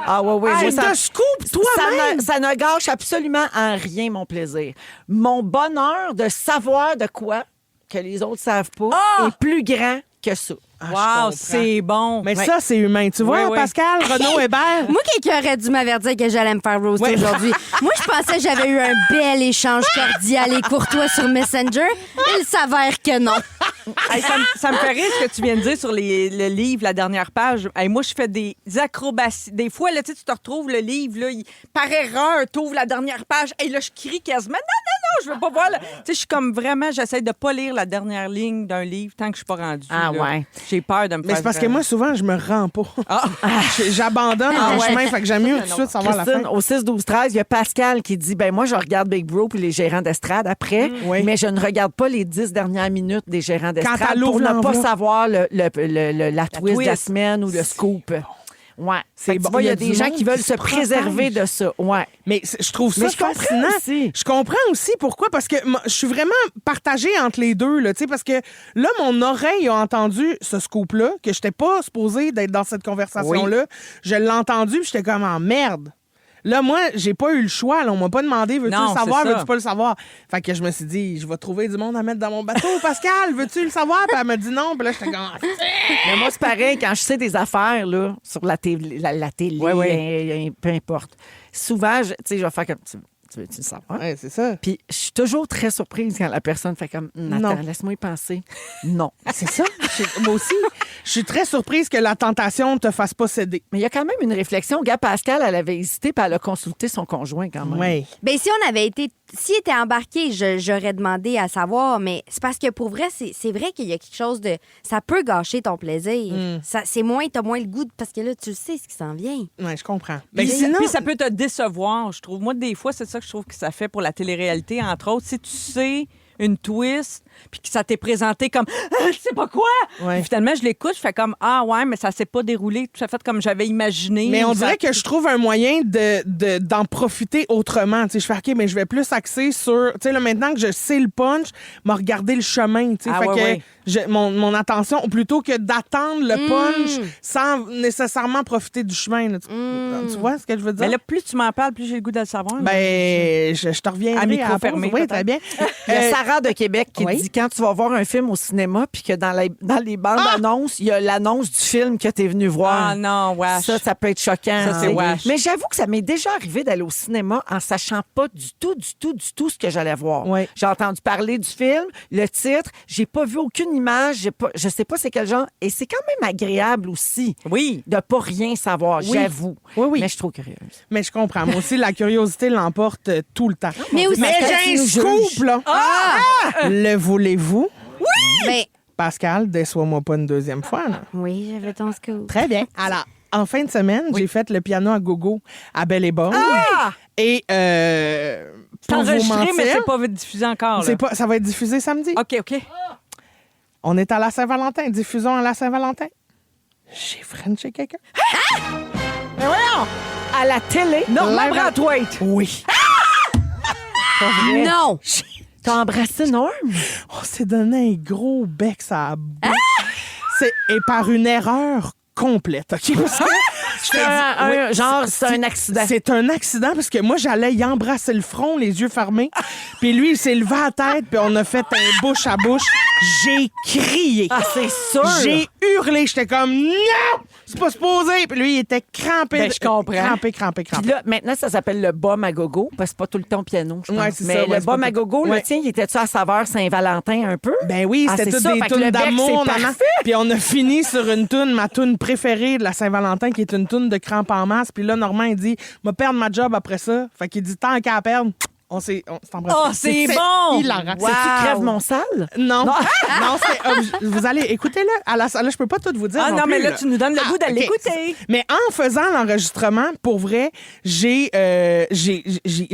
Ah, ouais, ouais. Hey, moi, te scoop toi-même. ça ne gâche absolument en rien mon plaisir. Mon bonheur de savoir de quoi que les autres savent pas est plus grand que ça. je Wow, comprends. c'est bon. Mais Ouais. ça, c'est humain. Tu vois, Ouais, ouais. Pascal, Renaud Hébert. Moi, quelqu'un aurait dû m'avertir que j'allais me faire roaster Ouais. aujourd'hui. Moi, je pensais que j'avais eu un bel échange cordial et courtois sur Messenger. Il s'avère que non. Hey, ça me fait rire ce que tu viens de dire sur le livre, la dernière page. Hey, moi, je fais des acrobaties. Des fois, là, tu te retrouves le livre, là, par erreur, tu ouvres la dernière page. Et là, je crie quasiment. Non, je veux pas voir. Tu sais, je suis comme vraiment, j'essaie de pas lire la dernière ligne d'un livre tant que je suis pas rendue. Ah là. ouais. J'ai peur de me Mais faire. c'est parce que moi, souvent, je me rends pas. Ah. J'abandonne en chemin, fait que j'aime mieux tout de suite savoir la Christine, fin. au 6-12-13, il y a Pascal qui dit moi, je regarde Big Bro puis les gérants d'estrade après, Oui. mais je ne regarde pas les 10 dernières minutes des gérants d'estrade elle pour ouvre ne pas l'enveloppe. savoir la twist de la twist. semaine ou le scoop. Ouais. C'est Fait que tu bon. vois, il y a du des gens monde qui veulent qui se préserver protège. de ça. Ouais. Mais je trouve ça Mais je comprends fascinant. aussi. Je comprends aussi pourquoi, parce que je suis vraiment partagée entre les deux, là, tu sais, parce que là, mon oreille a entendu ce scoop-là, que je n'étais pas supposée d'être dans cette conversation-là. Je l'ai entendu, puis j'étais comme en merde. Là, moi, j'ai pas eu le choix. Là. On m'a pas demandé, veux-tu Non, le savoir, c'est ça. veux-tu pas le savoir? Fait que je me suis dit, je vais trouver du monde à mettre dans mon bateau. Pascal, veux-tu le savoir? Puis elle m'a dit non. Puis là, j'étais comme... Mais moi, c'est pareil, quand je sais des affaires là, sur la télé, peu importe. Souvent, tu sais, je vais faire comme... Tu veux-tu le savoir? Ouais, c'est ça. Puis je suis toujours très surprise quand la personne fait comme attends, Non. laisse-moi y penser. Non. C'est ça. Moi aussi, je suis très surprise que la tentation ne te fasse pas céder. Mais il y a quand même une réflexion. Gars, Pascal, elle avait hésité puis elle a consulté son conjoint quand même. Oui. Ben si on avait été, s'il était embarqué, j'aurais demandé à savoir, mais c'est parce que pour vrai, c'est vrai qu'il y a quelque chose de, ça peut gâcher ton plaisir. C'est moins, t'as moins le goût parce que là, tu le sais ce qui s'en vient. Oui, je comprends. Puis, Mais sinon, puis ça peut te décevoir, je trouve. Moi, des fois, c'est ça que je trouve que ça fait pour la télé-réalité, entre autres. Si tu sais une twist, puis que ça t'est présenté comme je sais pas quoi. Ouais. Puis finalement, je l'écoute, je fais comme ah ouais, mais ça s'est pas déroulé tout à fait comme j'avais imaginé. mais on Ça- dirait que je trouve un moyen d'en profiter autrement. Tu sais, je fais OK, mais je vais plus axer sur. Tu sais, là, maintenant que je sais le punch, m'a regardé le chemin. Tu sais, Ah, fait ouais, que ouais. mon attention, plutôt que d'attendre le punch sans nécessairement profiter du chemin. Là. Tu vois ce que je veux dire? Mais là, plus tu m'en parles, plus j'ai le goût de le savoir. Ben, je te reviens À micro fermé, Oui, peut-être. très bien. Il y a Sarah de Québec qui oui. dit quand tu vas voir un film au cinéma puis que dans les bandes annonces, il y a l'annonce du film que tu es venu voir. Ah non, wesh. Ça peut être choquant. Ça, c'est hein. wesh. Mais j'avoue que ça m'est déjà arrivé d'aller au cinéma en sachant pas du tout ce que j'allais voir. Ouais. J'ai entendu parler du film, le titre, j'ai pas vu aucune image, je sais pas c'est quel genre. Et c'est quand même agréable aussi Oui. de pas rien savoir, j'avoue. Oui, oui. Mais je suis trop curieuse. Mais je comprends. Moi aussi, la curiosité l'emporte tout le temps. Mais aussi, Mais Pascal, j'ai tu un nous scoop, là. Le voulez-vous? mais Pascal, déçois-moi pas une deuxième fois. Là. oui, j'avais ton scoop. Très bien. Alors, en fin de semaine, j'ai fait le piano à gogo à Belle-et-Bosse. Et C'est pour vous enregistré, mais mentir, c'est pas diffusé encore. c'est Là. pas, ça va être diffusé samedi. OK. On est à la Saint-Valentin. Diffusons à la Saint-Valentin. J'ai frenché quelqu'un. À la télé, Normand Live- Brathwaite. Oui. Non! t'as embrassé Norm? On s'est donné un gros bec ça a Et par une erreur complète, OK? Parce que je te dis- Genre, c'est un accident. C'est un accident parce que moi, j'allais y embrasser le front, les yeux fermés. Puis lui, il s'est levé à la tête, puis on a fait un bouche à bouche. J'ai crié. Ah, c'est sûr. J'ai hurlé. J'étais comme, non! C'est pas supposé. Puis lui, il était crampé. Ben, je comprends. Crampé. Puis là, maintenant, ça s'appelle le bum à gogo, parce que c'est pas tout le temps piano, je pense. Ouais, c'est Mais ça, ouais, le c'est bum pas à tout- gogo, le Ouais. tien, il était-tu à saveur Saint-Valentin un peu? Ben oui, Ah, c'était c'est toutes ça, des fait que tunes le bec, d'amour. c'est nanan. parfait. Puis on a fini sur une tune, ma tune préférée de la Saint-Valentin, qui est une tune de crampe en masse. Puis là, Normand, il dit, m'a perdre ma job après ça. Fait qu'il dit, tant qu'à perdre, on s'est embrassé. Oh, c'est bon! hilarant. C'est-tu crève mon sale? Non. Non, vous allez, écoutez-le. Là, je peux pas tout vous dire. Ah non, plus, mais là, tu nous donnes le goût d'aller OK. l'écouter. Mais en faisant l'enregistrement, pour vrai, j'ai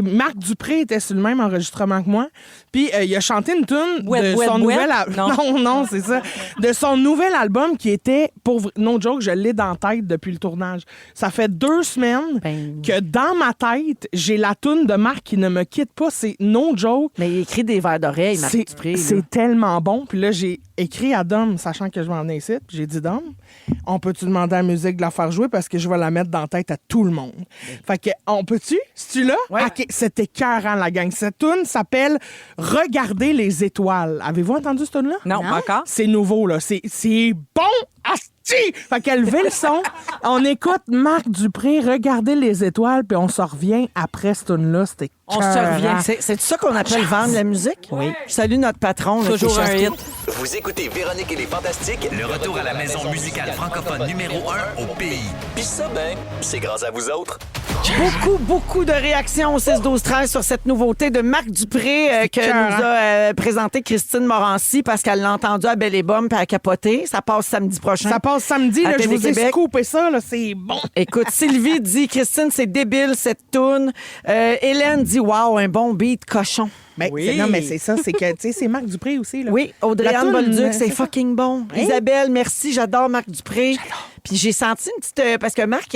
Marc Dupré était sur le même enregistrement que moi. Puis il a chanté une tune Bouette, de bouette, son bouette? nouvel Non. non, c'est ça. De son nouvel album qui était, pour no joke, je l'ai dans la tête depuis le tournage. Ça fait 2 semaines Ben- que dans ma tête, j'ai la tune de Marc qui ne me quitte pas. C'est no joke. Mais il écrit des vers d'oreille, Marc Dupré. là. C'est tellement bon. Puis là, j'ai écrit à Dom, sachant que je m'en ai ici. Puis j'ai dit, Dom, on peut-tu demander à la musique de la faire jouer parce que je vais la mettre dans la tête à tout le monde. Fait que, on peut-tu? Si tu là? Ouais. OK, c'était écœurant, la gang. Cette tune s'appelle Regardez les étoiles. Avez-vous entendu cette tune-là? Non, pas encore. C'est nouveau, là. C'est bon, asti! Fait qu'elle levait le son. On écoute Marc Dupré, Regardez les étoiles, puis on se revient après cette tune-là. C'était On se écœurant. revient. C'est ça qu'on appelle vendre la musique? Oui. Je salue notre patron. là, Toujours qui est un Chasteau. hit. Vous écoutez Véronique et les Fantastiques, le retour à la maison musicale francophone numéro 1 au pays. Puis ça, ben, c'est grâce à vous autres. Beaucoup de réactions au 6-12-13 sur cette nouveauté de Marc Dupré que nous a présenté Christine Morancy parce qu'elle l'a entendu à Belle et Bomme puis elle a capoté. Ça passe samedi prochain. Ça passe samedi, À là, je vous ai Télé-Québec. scoopé ça, là, c'est bon. Écoute, Sylvie dit, Christine, c'est débile cette toune. Hélène dit, wow, un bon beat cochon. Ben, non, mais c'est ça, c'est que, tu sais, c'est Marc Dupré aussi, là. Oui, La Audrey-Anne toune, Bolduc, c'est c'est ça. fucking bon. Hein? Isabelle, merci, j'adore Marc Dupré. Puis j'ai senti une petite... parce que Marc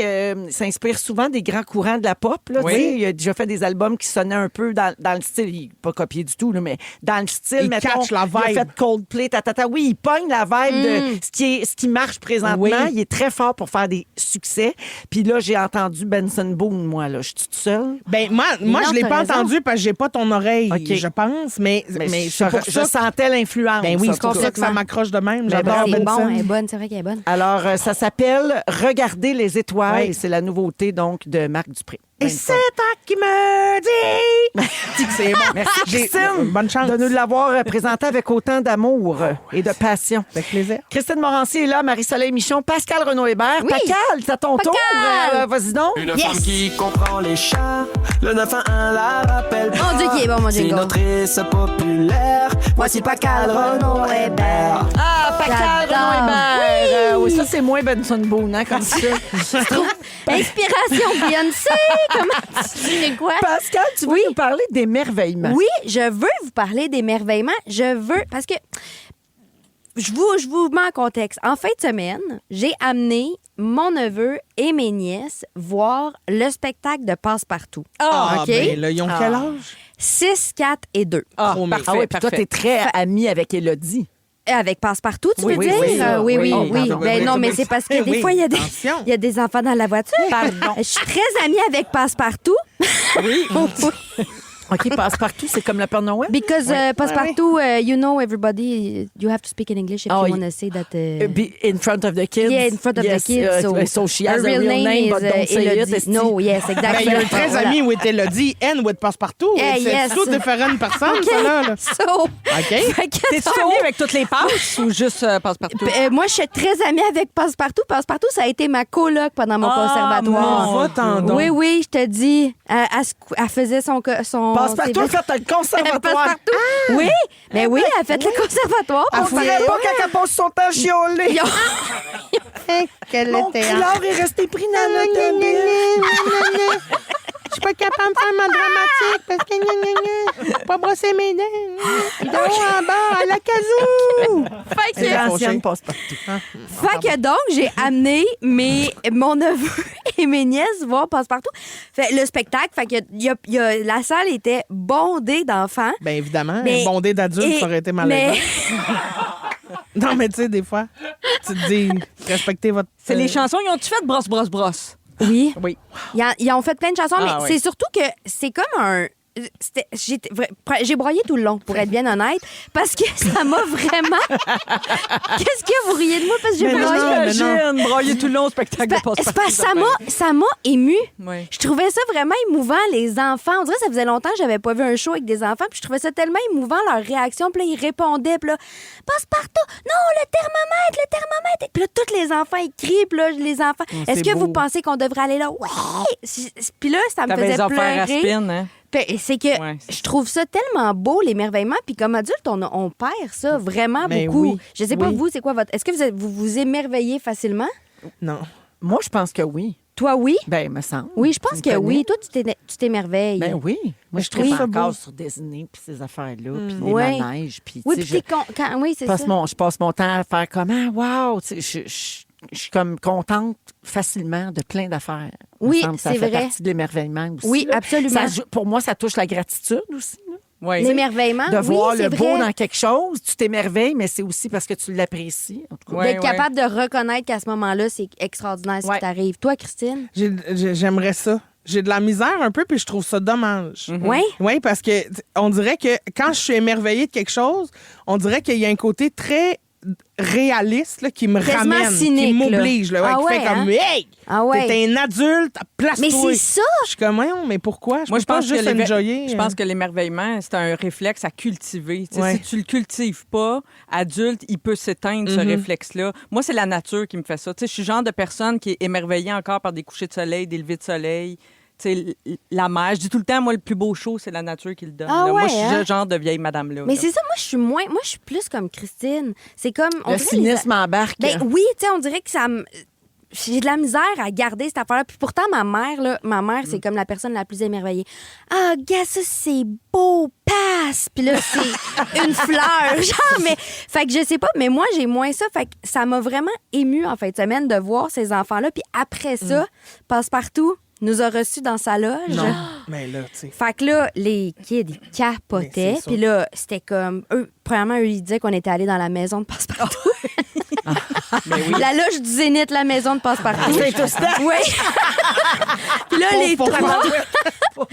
s'inspire souvent des grands courants de la pop. Là, Oui. tu sais. Il a déjà fait des albums qui sonnaient un peu dans le style... Il n'a pas copié du tout, là, mais dans le style, Il mettons... catch la Il a vibe. fait Coldplay, tatata. Oui, il pogne la vibe de ce qui marche présentement. Oui. Il est très fort pour faire des succès. Puis là, j'ai entendu Benson Boone, moi. Là. Je suis toute seule. Ben, moi Non, je l'ai t'as pas raison. entendu parce que j'ai pas ton oreille, OK. je pense, mais c'est pour je ça. sentais l'influence. Ben oui, en c'est pour tout ça cas. que ça m'accroche de même. Mais J'adore C'est bon, Benson. elle est bonne, c'est vrai qu'elle est bonne. Alors, ça s'appelle Regarder les étoiles. Oui. C'est la nouveauté, donc, de Marc Dupré. Et c'est toi qui me dis. Dis que c'est bon. Merci, Christine. Bonne chance. De nous l'avoir présenté avec autant d'amour et de passion. Avec plaisir. Christine Morancy est là, Marie-Soleil Michon, Pascal Renaud-Hébert. Oui. Pascal, c'est à ton tour. Pascal. Vas-y donc. Une femme qui comprend les chats, le 911 la rappelle. Mon Dieu, qui est bon, mon C'est jingle. une autrice populaire. Voici Pascal Renaud-Hébert. Ah, Pascal J'adore. Renaud-Hébert. Oui, ça, c'est moins Benson Boone, hein, comme ça. Inspiration Beyoncé, comment tu dis mais quoi? Pascal, tu veux nous parler d'émerveillement. Oui, je veux vous parler d'émerveillement. Je veux, parce que je vous mets en contexte. En fin de semaine, j'ai amené mon neveu et mes nièces voir le spectacle de Passe-Partout. Ah, OK? ben là, ils ont quel âge? 6, 4 et 2. Ah, Trop parfait, Ah oui, puis toi, parfait. t'es très amie avec Élodie. Avec Passe-Partout, tu Oui, veux oui, dire? oui. Oui, oui, Oh, oui. pardon. Ben Oui, non, oui, mais oui. c'est parce que des Oui, fois, il y attention. a des enfants dans la voiture. Pardon. Je suis très amie avec Passe-Partout. Oui. OK, Passe-Partout, c'est comme le Père Noël? Because Passe-Partout, you know everybody, you have to speak in English if Oh, you want to say that. Be in front of the kids. Yeah, in front of Yes, the kids. so she has her a real name, but don't say it. Elodie. No, yes, Ben, exactly. il y a un très Voilà. ami with Elodie and with Passe-Partout. Eh, C'est yes. tout différentes personnes, OK. ça, là. So, OK? fait que T'es-tu donc, amie avec toutes les passes ou juste passe-partout? moi, je suis très amie avec Passe-Partout. Passe-Partout, ça a été ma coloc pendant mon conservatoire. mon va-t'en donc. Oui, oui, je te dis. Elle faisait son Passe-Partout, fait le conservatoire. Passe-Partout. Oui, mais oui, elle a fait le conservatoire. On dirait pas qu'elle passe son temps à chialer. Mon couleur est resté pris dans l'autobus. Je suis pas capable de faire ma dramatique parce que pas brosser mes dents. De haut en bas, à la casou. Fait C'est que, l'ancienne Passe-Partout. fait que donc, j'ai amené mon neveu et mes nièces voir Passe-Partout. Fait le spectacle, fait que la salle était bondée d'enfants. Bien évidemment, Mais- bondé d'adultes, et- ça aurait été malaisant. Non, mais tu sais, des fois, tu te dis, respectez votre. C'est les chansons, ils ont-tu fait brosse, brosse, brosse? Oui. Oui. Ils ont fait plein de chansons, Ah, mais oui. c'est surtout que c'est comme un. J'ai broyé tout le long, pour être bien honnête, parce que ça m'a vraiment. Qu'est-ce que vous riez de moi parce que j'ai Mais broyé? non, mais J'imagine, broyer tout le long au spectacle de C'est passe-partout. parce que ça m'a ému. Oui. Je trouvais ça vraiment émouvant, les enfants. On dirait que ça faisait longtemps que j'avais pas vu un show avec des enfants, puis je trouvais ça tellement émouvant, leur réaction. Puis là, ils répondaient, puis là, Passe-Partout, non, le thermomètre. Puis là, tous les enfants, ils crient, puis là, les enfants, est-ce c'est que vous beau. pensez qu'on devrait aller là? Ouais! Puis là, ça me T'avais faisait les affaires à pleurer. spin, hein? Ben, c'est que Ouais. je trouve ça tellement beau, l'émerveillement. Puis comme adulte, on perd ça vraiment Mais beaucoup. oui, Je sais pas, oui. vous, c'est quoi votre. Est-ce que vous émerveillez facilement? Non. Moi, je pense que oui. Toi, oui? Ben, me semble. Oui, je pense Tu me que oui. connais? Toi, tu t'émerveilles. Ben oui. Moi, je trouve trouve ça encore beau. sur Disney puis ces affaires-là, puis les Ouais. manèges. Puis, Oui, tu puis sais, t'es oui, c'est ça. je passe mon temps à faire comme, ah, wow, tu sais, je suis comme contente facilement de plein d'affaires. Il me Oui, semble que ça c'est fait vrai. partie de l'émerveillement aussi. Oui, là. absolument. Pour moi, ça touche la gratitude aussi. là. Oui. L'émerveillement, De oui, voir c'est le beau vrai. dans quelque chose, tu t'émerveilles, mais c'est aussi parce que tu l'apprécies. En tout cas. Ouais, D'être ouais. capable de reconnaître qu'à ce moment-là, c'est extraordinaire ce Ouais. qui t'arrive. Toi, Christine? J'aimerais ça. J'ai de la misère un peu, puis je trouve ça dommage. Oui? Oui, parce que on dirait que quand je suis émerveillée de quelque chose, on dirait qu'il y a un côté très réaliste là, qui me Quasiment ramène, cynique, qui m'oblige, là. là, Ah qui ouais, fait comme hein? hey, Ah ouais. t'es un adulte, place-toi. Mais c'est ça! Je suis comme voyons, mais pourquoi? Moi, peux pas juste enjoyer. je pense que l'émerveillement, c'est un réflexe à cultiver. Tu sais, Ouais. Si tu le cultives pas, adulte, il peut s'éteindre, ce réflexe-là. Moi, c'est la nature qui me fait ça. Tu sais, je suis le genre de personne qui est émerveillée encore par des couchers de soleil, des levées de soleil. sais, la mer. Je dis tout le temps, moi, le plus beau show, c'est la nature qui le donne. Ah là. Moi, ouais, je suis hein? le genre de vieille madame-là. Mais là. c'est ça, moi, je suis plus comme Christine. C'est comme... on Le dirait cynisme embarque. Ben oui, tu sais, on dirait que ça me... J'ai de la misère à garder cette affaire-là. Puis pourtant, ma mère, c'est comme la personne la plus émerveillée. Ah, gars, ça, c'est beau, passe! Puis là, c'est une fleur. Genre, mais... Fait que je sais pas, mais moi, j'ai moins ça. Fait que ça m'a vraiment émue en fin de semaine de voir ces enfants-là. Puis après ça, Passe-Partout nous a reçus dans sa loge. Non. Mais là, tu sais. Fait que là, les kids, ils capotaient. Mais c'est Puis là, c'était comme... Premièrement, eux, ils disaient qu'on était allés dans la maison de Passe-Partout. La loge du Zénith, la maison de Passe-Partout. C'est tout ça. Oui. Puis là, les Pauvre, trois...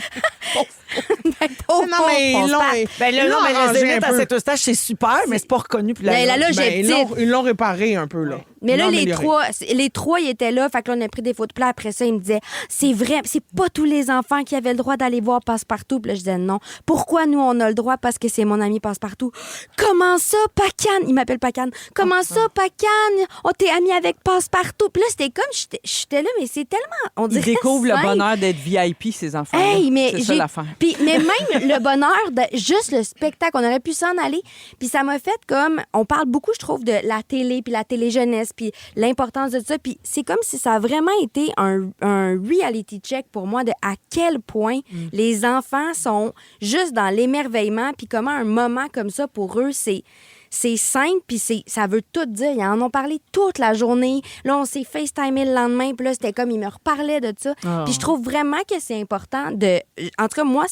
Ben, pauvre, Non, mais pauvre, ils l'ont- pauvre. Ben là, ils non, l'ont mais les arrangé Zénith un à peu. Saint-Eustache, c'est super, mais c'est pas reconnu. Puis Ben, la loge Ben, est petite. ils l'ont réparé un peu, là. Mais Ils là, l'ont les amélioré. trois, ils étaient là. Fait que là, on a pris des photos. Puis là, après ça, ils me disaient, c'est vrai, c'est pas tous les enfants qui avaient le droit d'aller voir Passe-Partout. Puis là, je disais non. Pourquoi nous, on a le droit? Parce que c'est mon ami Passe-Partout. Comment ça, Pacane? Il m'appelle Pacane. Comment ça, Pacane? On t'est ami avec Passe-Partout. Puis là, c'était comme, j'étais là, mais c'est tellement, on Ils dirait découvrent le simple. bonheur d'être VIP, ces enfants. Hey, mais c'est ça l'affaire. Puis, mais même le bonheur de juste le spectacle, on aurait pu s'en aller. Puis ça m'a fait comme, on parle beaucoup, je trouve, de la télé, puis la télé-jeunesse, puis l'importance de ça. Puis c'est comme si ça a vraiment été un reality check pour moi de à quel point les enfants sont juste dans l'émerveillement, puis comment un moment comme ça, pour eux, c'est simple, puis ça veut tout dire. Ils en ont parlé toute la journée. Là, on s'est FaceTimé le lendemain, puis là, c'était comme, ils me reparlaient de ça. Puis je trouve vraiment que c'est important de... En tout cas, moi,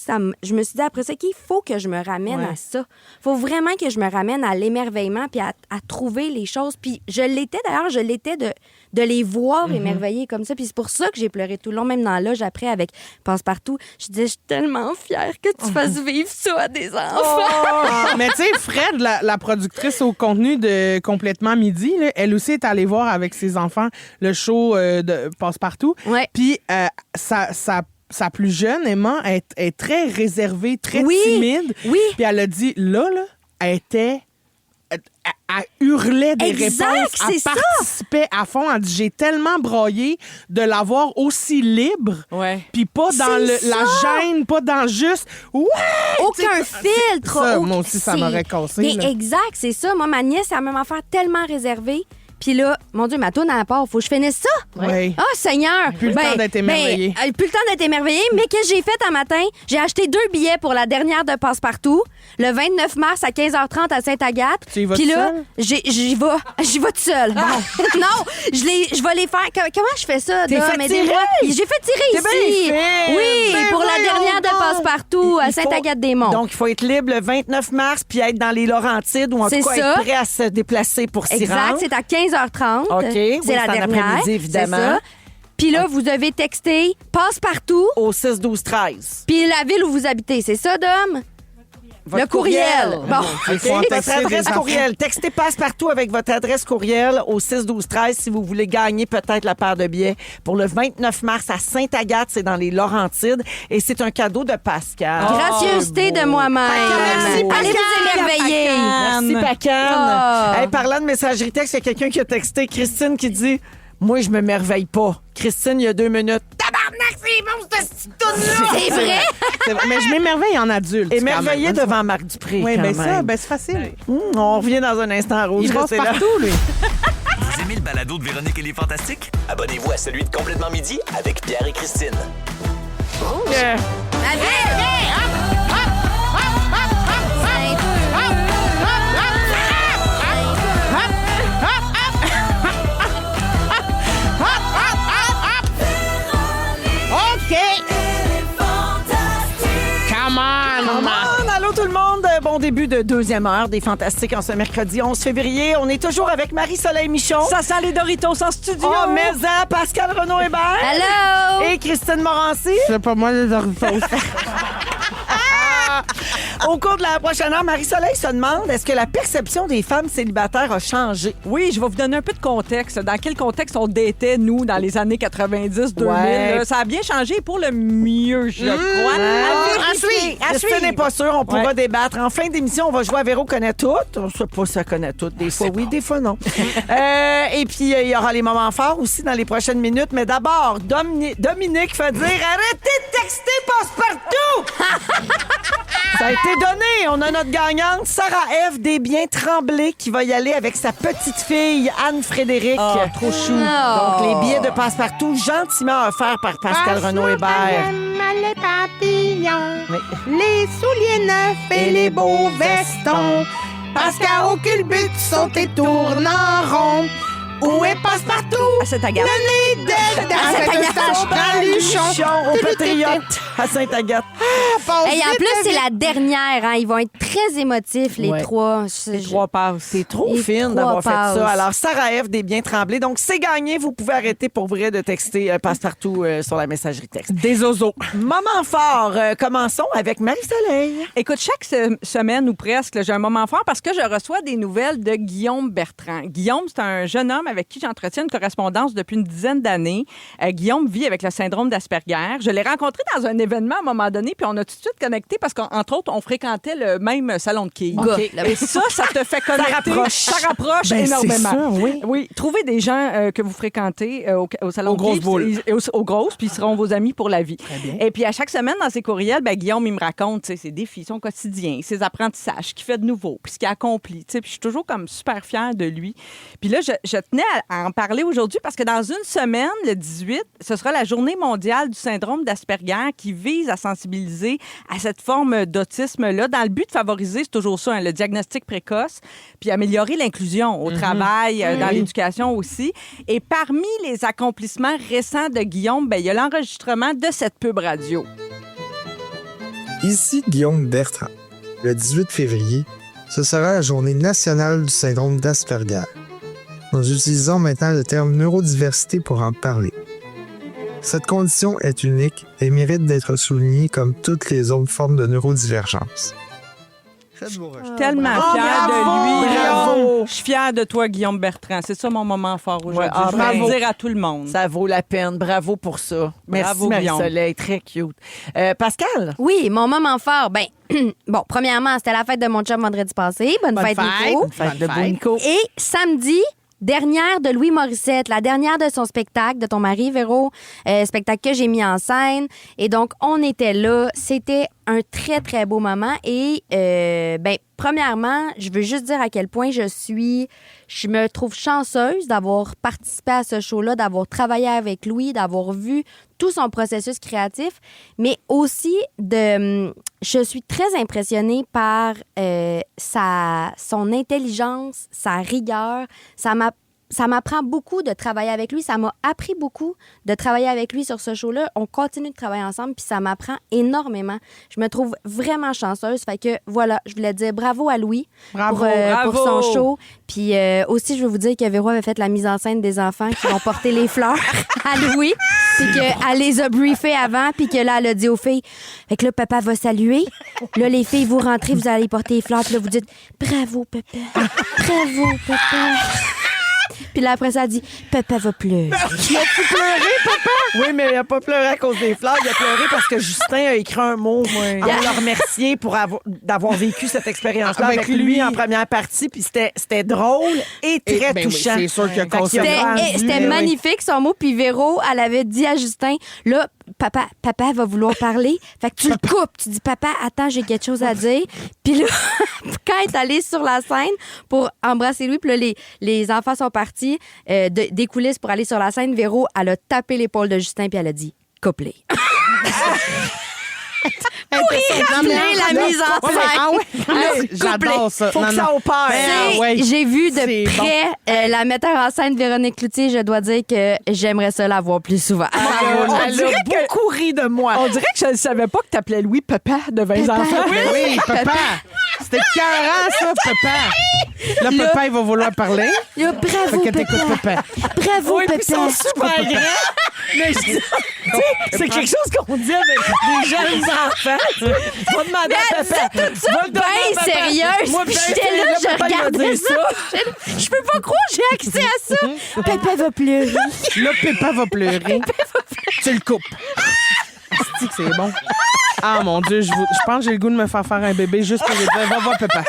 je me suis dit après ça qu'il faut que je me ramène à ça. Faut vraiment que je me ramène à l'émerveillement, puis à trouver les choses. Puis je l'étais de les voir émerveillés comme ça. Puis c'est pour ça que j'ai pleuré tout le long, même dans la loge après avec Passe-Partout. Je disais, je suis tellement fière que tu fasses vivre ça à des enfants. Mais tu sais, Fred, la productrice au contenu de Complètement Midi, là, elle aussi est allée voir avec ses enfants le show de Passe-Partout. Ouais. Puis sa plus jeune, Emma, est très réservée, très Oui. timide. Oui. Puis elle a dit, là, elle était... Elle hurlait des Exact, réponses, c'est elle ça. participait à fond. Elle dit, j'ai tellement broyé de l'avoir aussi libre, Ouais. puis pas dans C'est la ça. gêne, pas dans juste... Ouais! Aucun filtre. Ça, moi aussi, ça C'est- m'aurait cassé, Mais là. exact, c'est ça. Moi, ma nièce, elle a même affaire tellement réservée. Puis là, mon Dieu, ma tourne à la part, faut que je finisse ça. Oui. Ah, Seigneur! Plus le temps d'être émerveillé. Plus le temps d'être émerveillé. Mais qu'est-ce que j'ai fait un matin? J'ai acheté 2 billets pour la dernière de Passe-Partout, le 29 mars à 15h30 à Sainte-Agathe. Tu y vas Puis toute là, seule? j'y vais toute seule. Bon. Non, je vais les faire. Comment je fais ça, T'es Dom? fait Aidez-moi. tirer? J'ai fait tirer T'es ici. bien fait. Oui, Ben pour la voyons dernière de donc. Passe-Partout à Il faut- Sainte-Agathe-des-Monts. Donc, il faut être libre le 29 mars puis être dans les Laurentides ou en C'est tout cas ça. être prêt à se déplacer pour s'y Exact, rendre. c'est à 15h30. OK, oui, c'est la c'est en dernière. après-midi, évidemment. C'est ça. Puis là, vous devez texter Passe-Partout, Au 6-12-13. puis la ville où vous habitez. C'est ça, Dom? Votre Le courriel. Bon. Il faut en Votre texter adresse des enfants. courriel. Textez Passe-Partout avec votre adresse courriel au 6-12-13 si vous voulez gagner peut-être la paire de billets pour le 29 mars à Sainte-Agathe. C'est dans les Laurentides. Et c'est un cadeau de Pascal. Gracieuseté de moi-même. Merci, Allez vous émerveiller. Merci, Pacane. Ah. Hey, parlant de messagerie texte, il y a quelqu'un qui a texté Christine qui dit « Moi, je me merveille pas. » Christine, il y a 2 minutes. Tabarnak, c'est bon, cette petite toune-là! C'est vrai? C'est vrai. Mais je m'émerveille en adulte. Émerveillé quand même. devant Marc Dupré. Oui, quand ben ça, même. ben c'est facile. On revient dans un instant, Rose. Il passe Restez là. partout, lui. Vous aimez le balado de Véronique et les Fantastiques? Abonnez-vous à celui de Complètement Midi avec Pierre et Christine. La ville. OK. Come on. Come on! Allô tout le monde! Bon début de deuxième heure des Fantastiques en ce mercredi 11 février. On est toujours avec Marie-Soleil Michon. Ça sent les Doritos en studio. Oh, mais Pascal Renaud-Hébert. Hello! Et Christine Morancy. C'est pas moi les Doritos. Au cours de la prochaine heure, Marie-Soleil se demande est-ce que la perception des femmes célibataires a changé? Oui, je vais vous donner un peu de contexte. Dans quel contexte on datait, nous, dans les années 90-2000? Ouais. Ça a bien changé pour le mieux, je crois. Ce n'est pas sûr, on pourra débattre. En fin d'émission, on va jouer à Véro connaît tout. On ne sait pas si ça connaît tout. Des fois oui, des fois non. Et puis, il y aura les moments forts aussi dans les prochaines minutes. Mais d'abord, Dominique fait dire arrêtez de texter passe-partout! Ça a été donné. On a notre gagnante, Sarah-Ève Desbiens-Tremblay, qui va y aller avec sa petite fille, Anne-Frédéric. Trop chou. Donc, les billets de passe-partout, gentiment offerts par Pascal Renaud-Hébert. Les papillons, Oui. les souliers neufs et les beaux vestons. Parce qu'à aucun but sont et tournent en rond. Où est passe-partout? C'est ta garde. Le nez d'Eustache Baluchon. Au Patriote à Sainte-Agathe. Hey, en plus, c'est la dernière. Hein. Ils vont être très émotifs, les Ouais. trois. Les 3 passes. C'est trop Les fine trois d'avoir fait passes. ça. Alors, Sarah-Ève Desbiens-Tremblay. Donc, c'est gagné. Vous pouvez arrêter pour vrai de texter passe-partout sur la messagerie texte. Des oiseaux. Moment fort. Commençons avec Marie-Soleil. Écoute, chaque semaine ou presque, là, j'ai un moment fort parce que je reçois des nouvelles de Guillaume Bertrand. Guillaume, c'est un jeune homme avec qui j'entretiens une correspondance depuis une dizaine d'années. Guillaume vit avec le syndrome d'Asperger. Je l'ai rencontré dans un événement à un moment donné, puis on a tout de suite connecté parce qu'entre autres, on fréquentait le même salon de quilles. OK. Et ça te fait connecter. Ça rapproche Ben, énormément. c'est ça, oui. Oui, trouvez des gens que vous fréquentez au salon Aux de grosses quilles, boules. et aux grosses, puis ils seront vos amis pour la vie. Très bien. Et puis à chaque semaine, dans ses courriels, Guillaume, il me raconte ses défis, son quotidien, ses apprentissages, ce qu'il fait de nouveau, puis ce qu'il a accompli. Puis je suis toujours comme super fière de lui. Puis là, je tenais à en parler aujourd'hui parce que dans une semaine, le 18, ce sera la journée mondiale du syndrome d'Asperger qui vise à sensibiliser à cette forme d'autisme-là dans le but de favoriser, c'est toujours ça, le diagnostic précoce, puis améliorer l'inclusion au travail, dans l'éducation aussi. Et parmi les accomplissements récents de Guillaume, il y a l'enregistrement de cette pub radio. Ici Guillaume Bertrand. Le 18 février, ce sera la journée nationale du syndrome d'Asperger. Nous utilisons maintenant le terme neurodiversité pour en parler. Cette condition est unique et mérite d'être soulignée comme toutes les autres formes de neurodivergence. Faites vos recherches. Tellement fière de lui. bravo. Je suis fière de toi, Guillaume Bertrand. C'est ça mon moment fort aujourd'hui. Ouais, je voulais bravo. le dire à tout le monde. Ça vaut la peine. Bravo pour ça. Merci, Bravo, Guillaume. Marie-Soleil. Très cute. Pascal? Oui, mon moment fort, bon, premièrement, c'était la fête de mon chum vendredi passé. Bonne fête, Nico. Fête de beau, Nico. Et samedi, dernière de Louis Morissette, la dernière de son spectacle, de ton mari, Véro, spectacle que j'ai mis en scène. Et donc, on était là. C'était un très, très beau moment. Et, premièrement, je veux juste dire à quel point je me trouve chanceuse d'avoir participé à ce show-là, d'avoir travaillé avec Louis, d'avoir vu tout son processus créatif, mais aussi je suis très impressionnée par son intelligence, sa rigueur. Ça m'apprend beaucoup de travailler avec lui. Ça m'a appris beaucoup de travailler avec lui sur ce show-là. On continue de travailler ensemble, puis ça m'apprend énormément. Je me trouve vraiment chanceuse. Fait que, voilà, je voulais dire bravo à Louis pour son show. Puis aussi, je veux vous dire que Véro avait fait la mise en scène des enfants qui vont porter les fleurs à Louis, puis qu'elle les a briefés avant, puis que là, elle a dit aux filles, fait que là, papa va saluer. Là, les filles, vous rentrez, vous allez porter les fleurs, puis là, vous dites bravo, papa. Bravo, papa. Puis là, après ça, elle dit papa va pleurer. As-tu pleuré, papa? Oui, mais il n'a pas pleuré à cause des fleurs. Il a pleuré parce que Justin a écrit un mot pour le remercier d'avoir vécu cette expérience-là avec lui en première partie. Puis c'était drôle et très touchant. Oui, c'est sûr qu'il a Fait qu'il consommé. C'était magnifique, son mot. Puis Véro, elle avait dit à Justin, là, papa va vouloir parler. Fait que tu le coupes. Tu dis, papa, attends, j'ai quelque chose à dire. Puis là, quand elle est allée sur la scène pour embrasser lui, puis là, les enfants sont partis des coulisses pour aller sur la scène, Véro, elle a tapé l'épaule de Justin, puis elle a dit, couplez. La mise en scène. Ah ouais? J'adore ça. Faut que ça opère. J'ai vu C'est de près la metteur en scène Véronique Cloutier. Je dois dire que j'aimerais ça la voir plus souvent. Elle a beaucoup ri de moi. On dirait que je ne savais pas que tu appelais Louis papa de 20 enfants. Oui, papa. C'était écœurant, ça, Pépin. Là, Pépin, il va vouloir parler. Là, bravo, Fait que t'écoutes Pépin. Pépin. Bravo, Oui, puis ils sont Pépin. super grands. Mais je dis, tu sais, c'est quelque chose qu'on dit avec des jeunes enfants. Va demander à Pépin. Va demander à Pépin. Sérieuse. Moi, Puis ben j'étais là, sérieux, je Pépin, il va regardais dire ça. Je peux pas croire que j'ai accès à ça. Pépin va pleurer. Là, Pépin va pleurer. Tu le coupes. C'est que c'est bon. Ah, mon Dieu, je pense que j'ai le goût de me faire un bébé juste pour lui dire, va voir Pépin.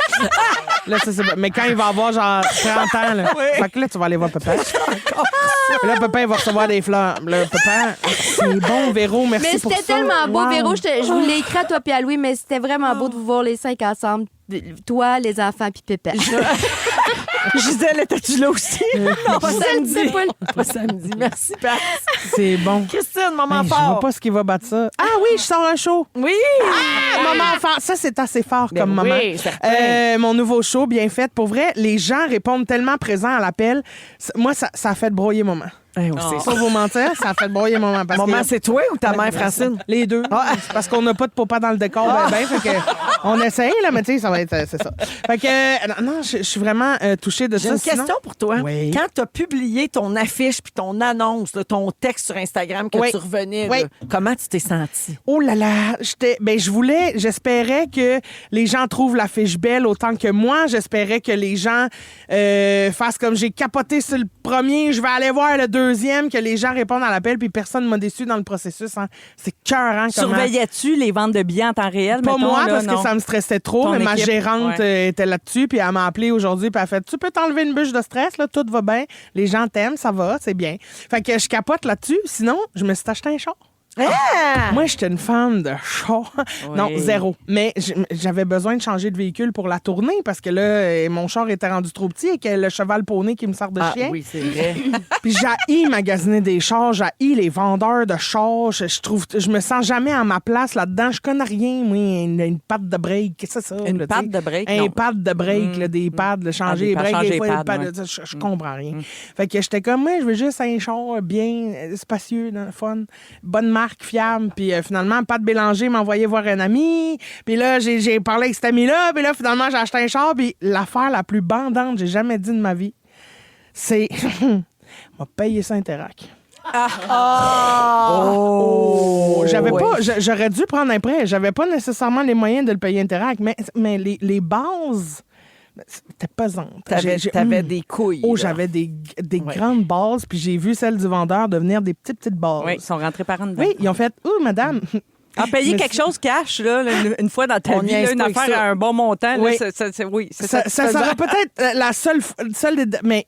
Là, ça, c'est... Mais quand il va avoir genre 30 ans, là, fait que là, tu vas aller voir Pépin. Là, Pépin, il va recevoir des fleurs. Là, Pépin, c'est bon, Véro, merci Mais pour ça. c'était tellement beau, Wow. Véro. Je vous l'ai écrit à toi puis à Louis, mais c'était vraiment beau de vous voir les 5 ensemble. Toi, les enfants, puis Pépin. Gisèle, étais-tu là aussi? Non, pas samedi. c'est pas le- Pas samedi. Merci, Pat. C'est bon. Christine, maman Je vois fort. pas ce qui va battre ça. Ah oui, je sors un show. Oui! Ah, maman fort. Ça, c'est assez fort Ben comme moment. oui, certain. Mon nouveau show, bien fait. Pour vrai, les gens répondent tellement présents à l'appel. Moi, ça a fait broyer moment. Sans vous mentir, ça a fait broyer moment. Parce Maman, que- c'est toi ou ta mère, Francine? Les deux. C'est parce qu'on n'a pas de papa dans le décor. Fait que on essaye, là, mais tu sais, ça va être... C'est ça. Fait que... non, je suis vraiment touchée de J'ai ça. une Sinon- question pour toi. Oui. Quand tu as publié ton affiche puis ton annonce, là, ton texte sur Instagram que Oui. tu revenais, Oui. là, comment tu t'es sentie? Oh là là, j'espérais que les gens trouvent la fiche belle autant que moi. J'espérais que les gens fassent comme j'ai capoté sur le premier, je vais aller voir le deuxième, que les gens répondent à l'appel, puis personne ne m'a déçu dans le processus. Hein. C'est cœurant comment... Surveillais-tu les ventes de billets en temps réel? Pas mettons, moi, là, parce non? que ça me stressait trop, Ton mais ma équipe, gérante ouais. était là-dessus, puis elle m'a appelé aujourd'hui, puis elle a fait « Tu peux t'enlever une bûche de stress, là, tout va bien, les gens t'aiment, ça va, c'est bien. » Fait que je capote là-dessus, sinon, je me suis acheté un char. Ah! Moi, j'étais une fan de char. Non, Oui. zéro. Mais j'avais besoin de changer de véhicule pour la tournée parce que là, mon char était rendu trop petit et que le cheval poney qui me sert de chien. oui, c'est vrai. Puis j'haïs magasiner des chars, j'haïs les vendeurs de chars. Je me sens jamais à ma place là-dedans. Je connais rien, moi. Une patte de break, c'est ça? Une là, tu patte sais. de break, Un non. pad de break, là, des pads, là, changer des les breaks, changer des fois, les des pads, pads, ouais. je comprends rien. Fait que j'étais comme, moi, je veux juste un char bien spacieux, là, fun, bonne marque, fiable. Puis finalement, Pat Bélanger m'a envoyé voir un ami. Puis là, j'ai parlé avec cet ami-là. Puis là, finalement, j'ai acheté un char. Puis l'affaire la plus bandante que j'ai jamais dit de ma vie, c'est... m'a payé ça Interac. J'avais pas... J'aurais dû prendre un prêt. J'avais pas nécessairement les moyens de le payer Interac. Mais les bases... C'était pesant. T'avais des couilles. Oh, là. j'avais des grandes bases, puis j'ai vu celles du vendeur devenir des petites bases. Oui, ils sont rentrés par en dedans. Oui, ils ont fait « Oh, madame! » Payer Mais quelque chose cash, là, une fois dans ta On vie, niaise là, une pas avec affaire ça. à un bon montant, là, Oui. c'est Ça sera peut-être la seule des... Mais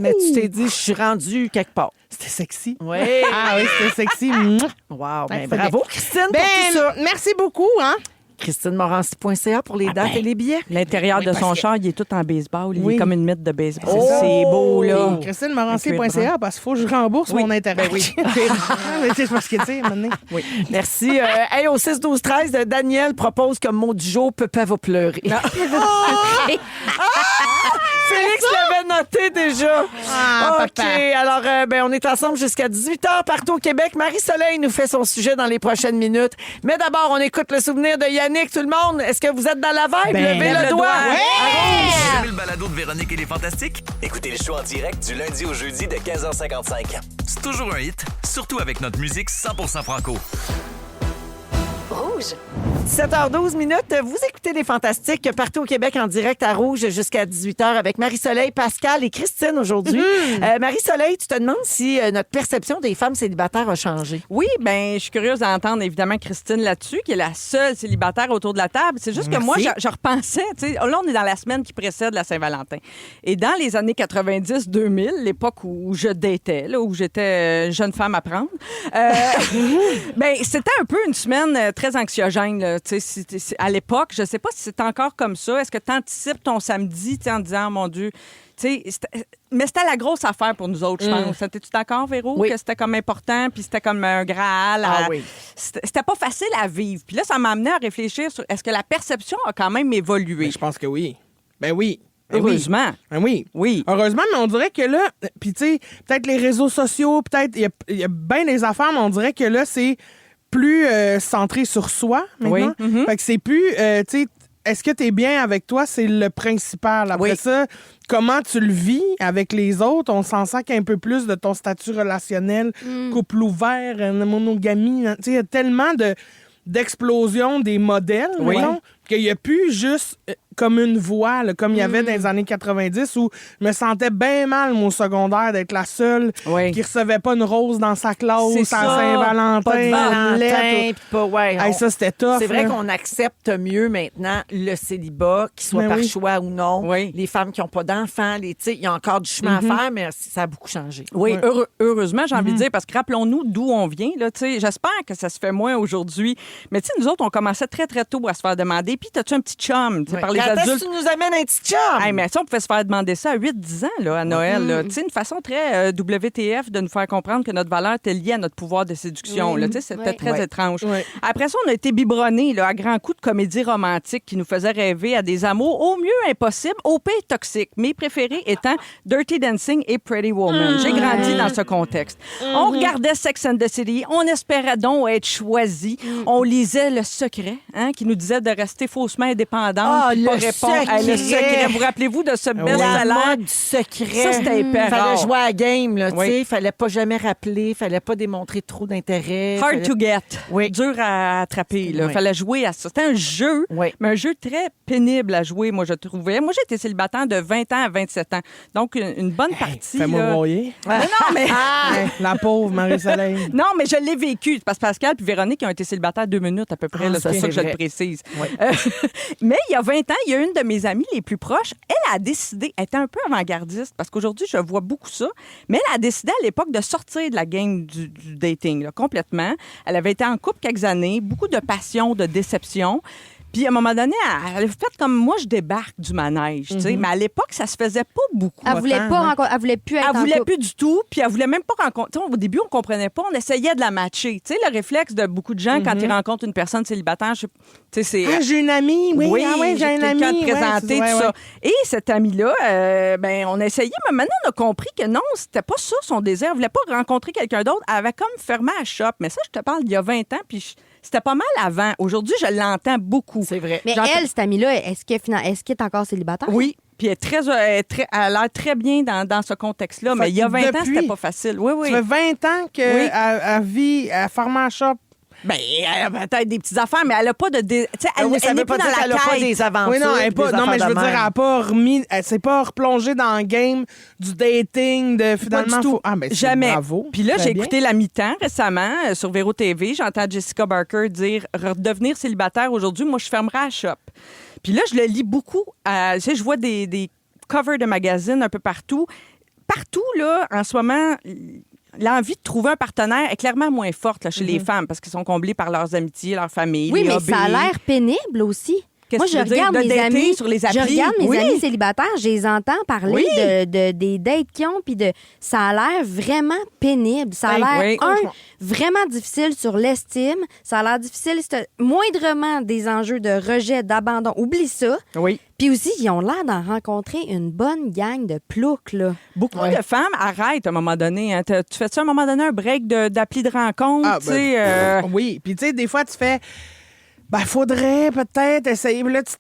Mais tu t'es dit, je suis rendue quelque part. C'était sexy. Oui. Ah oui, c'était sexy. Mouah. Wow. Ouais, Ben, bravo, Christine, Ben, pour tout ça. merci beaucoup, hein? ChristineMorancy.ca pour les dates et les billets. L'intérieur Oui, de parce son que- char, il est tout en baseball. Il Oui. est comme une mythe de baseball. C'est ça. C'est beau, là. ChristineMorancy.ca, parce qu'il faut que je rembourse mon Interac. Mais c'est parce que, tu sais, maintenant... Merci. Hey, au 6-12-13, Daniel propose comme mot du jour, Pépin va pleurer. Félix l'avait noté déjà. Ah, OK. papa. Alors, on est ensemble jusqu'à 18h partout au Québec. Marie-Soleil nous fait son sujet dans les prochaines minutes. Mais d'abord, on écoute le souvenir de Yannick. Tout le monde, est-ce que vous êtes dans la vibe? Ben, Levez lève le le doigt. doigt. Vous aimez le balado de Véronique et les Fantastiques? Écoutez le show en direct du lundi au jeudi de 15h55. C'est toujours un hit, surtout avec notre musique 100% franco. Rouge. 7h12 minutes. Vous écoutez Les Fantastiques partout au Québec en direct à Rouge jusqu'à 18h avec Marie-Soleil, Pascal et Christine aujourd'hui. Marie-Soleil, tu te demandes si notre perception des femmes célibataires a changé. Oui, ben je suis curieuse d'entendre évidemment Christine là-dessus, qui est la seule célibataire autour de la table. C'est juste que moi, je repensais, tu sais, là, on est dans la semaine qui précède la Saint-Valentin. Et dans les années 90-2000, l'époque où je datais, là, où j'étais jeune femme à prendre, ben c'était un peu une semaine très anxiogène, là. Tu sais, à l'époque, je sais pas si c'est encore comme ça. Est-ce que tu anticipes ton samedi, tu sais, en disant, mon Dieu... Tu sais, mais c'était la grosse affaire pour nous autres, je pense. T'es-tu d'accord, Véro, Oui. que c'était comme important, puis c'était comme un Graal? oui. C'était pas facile à vivre. Puis là, ça m'a amené à réfléchir sur est-ce que la perception a quand même évolué? Ben, je pense que oui. Ben oui. Ben oui. Heureusement. Ben oui. Oui. Heureusement, mais on dirait que là, puis tu sais, peut-être les réseaux sociaux, peut-être, il y a bien des affaires, mais on dirait que là, c'est plus centré sur soi maintenant. Oui. Fait que c'est plus, tu sais, est-ce que tu es bien avec toi? C'est le principal. Après Oui. ça, comment tu le vis avec les autres? On s'en sac un peu plus de ton statut relationnel, couple ouvert, monogamie. Tu sais, il y a tellement d'explosion des modèles, Oui. mettons, qu'il n'y a plus juste comme une voix, là, comme il y avait dans les années 90, où je me sentais bien mal, mon secondaire, d'être la seule Oui. qui recevait pas une rose dans sa classe C'est à ça. Saint-Valentin. Pas de une Valentin, lettre. puis pas... Ouais, Hey, ça, c'était tough. C'est vrai là. qu'on accepte mieux maintenant le célibat, qu'il soit Ben par oui. choix ou non. Oui. Les femmes qui n'ont pas d'enfants, tu sais, il y a encore du chemin à faire, mais ça a beaucoup changé. Oui, Ouais. heureusement, j'ai envie de dire, parce que rappelons-nous d'où on vient. Là, tu sais, j'espère que ça se fait moins aujourd'hui. Mais tu sais, nous autres, on commençait très, très tôt à se faire demander. Puis, t'as-tu un petit chum? Tu sais, Ouais. par les Quand est-ce adultes. que tu nous amènes un petit chum? Hey, mais ça, on pouvait se faire demander ça à 8-10 ans là, à Noël. là. Tu sais, une façon très WTF de nous faire comprendre que notre valeur était liée à notre pouvoir de séduction. là. Tu sais, c'était Ouais. très étrange. Ouais. Après ça, on a été biberonnés là, à grands coups de comédies romantiques qui nous faisaient rêver à des amours au mieux impossibles, au pire toxiques. Mes préférés étant Dirty Dancing et Pretty Woman. J'ai grandi dans ce contexte. On regardait Sex and the City, on espérait donc être choisi. On lisait Le Secret, hein, qui nous disait de rester faussement indépendante. Ah, puis pas Le répondre à Le Secret. Secret. Vous rappelez-vous de ce La best-seller? mode du secret. Ça, c'était hyper Fallait rare. jouer à la game, là, tu Oui. sais. Fallait pas jamais rappeler, fallait pas démontrer trop d'intérêt. Hard fallait- to get. Oui. Dur à attraper. Il Oui. fallait jouer à ça. C'était un jeu, Oui. mais un jeu très pénible à jouer, moi, je trouvais. Moi, j'ai été célibataire de 20 ans à 27 ans. Donc, une bonne partie. Fais-moi là. broyer. Mais non, mais... Hey, la pauvre Marie-Soleil. Non, mais je l'ai vécu. Parce que Pascal puis Véronique ont été célibataires 2 minutes à peu près. Ah, là, ça, c'est pour ça c'est que je le vrai. précise. Oui. Mais il y a 20 ans, il y a une de mes amies les plus proches. Elle a décidé, elle était un peu avant-gardiste parce qu'aujourd'hui, je vois beaucoup ça, mais elle a décidé à l'époque de sortir de la game du dating là, complètement. Elle avait été en couple quelques années, beaucoup de passion, de déception. Puis à un moment donné, elle a fait comme moi, je débarque du manège. tu sais. Mais à l'époque, ça se faisait pas beaucoup. Elle voulait Autant, pas ouais. elle voulait plus être Elle en voulait couple. plus du tout, puis elle voulait même pas rencontrer. Au début, on comprenait pas, on essayait de la matcher. Tu sais, le réflexe de beaucoup de gens quand ils rencontrent une personne célibataire, tu sais, c'est. Ah, j'ai une amie. Oui, ah, ouais, j'ai un ami. quelqu'un à te Ouais, présenter, ouais, tout ouais. ça. Et cette amie-là, ben, on a essayé, mais maintenant, on a compris que non, c'était pas ça son désir. Elle voulait pas rencontrer quelqu'un d'autre. Elle avait comme fermé la shop. Mais ça, je te parle d'il y a 20 ans, puis c'était pas mal avant. Aujourd'hui, je l'entends beaucoup. C'est vrai. Mais J'entends- elle, cette amie-là, est-ce qu'elle est encore célibataire? Oui. Puis elle a l'air très bien dans ce contexte-là. Fait Mais il y a que 20 ans, depuis- c'était pas facile. Oui, oui. Ça fait 20 ans qu'elle Oui. elle vit à Pharma Shop. Ben, elle a peut-être des petites affaires, mais elle a pas de... Tu sais, elle, Oui, ça elle veut n'est pas plus dans dire qu'elle la a pas quête. des aventures. Oui, non, elle est pas, des non, mais je affaires veux de dire, elle même. n'a pas remis, elle s'est pas replongée dans le game du dating, de finalement. Pas du tout. Ah, ben, c'est Jamais. bravo. Puis là, Très j'ai bien. écouté La Mi-temps récemment sur Véro TV. J'entends Jessica Barker dire redevenir célibataire aujourd'hui, moi, je fermerai la shop. Puis là, je le lis beaucoup. Tu sais, je vois des covers de magazines un peu partout. Partout, là, en ce moment, l'envie de trouver un partenaire est clairement moins forte là, chez les femmes parce qu'ils sont comblés par leurs amitiés, leur famille. Oui, les mais hobbies. ça a l'air pénible aussi. Qu'est-ce Moi, que je tu veux dire? regarde De mes dater amis, sur les je applis? regarde mes Oui. amis célibataires, je les entends parler Oui. des dates qu'ils ont, puis ça a l'air vraiment pénible. Ça a Oui, l'air, oui. vraiment difficile sur l'estime. Ça a l'air difficile, c'est moindrement des enjeux de rejet, d'abandon. Oublie ça. Oui. Puis aussi, ils ont l'air d'en rencontrer une bonne gang de ploucs, là. Beaucoup de femmes arrêtent à un moment donné. Hein. Tu fais-tu à un moment donné un break d'appli de rencontre? Ah, tu sais, Oui, puis tu sais, des fois, tu fais, faudrait peut-être essayer. Puis là, tu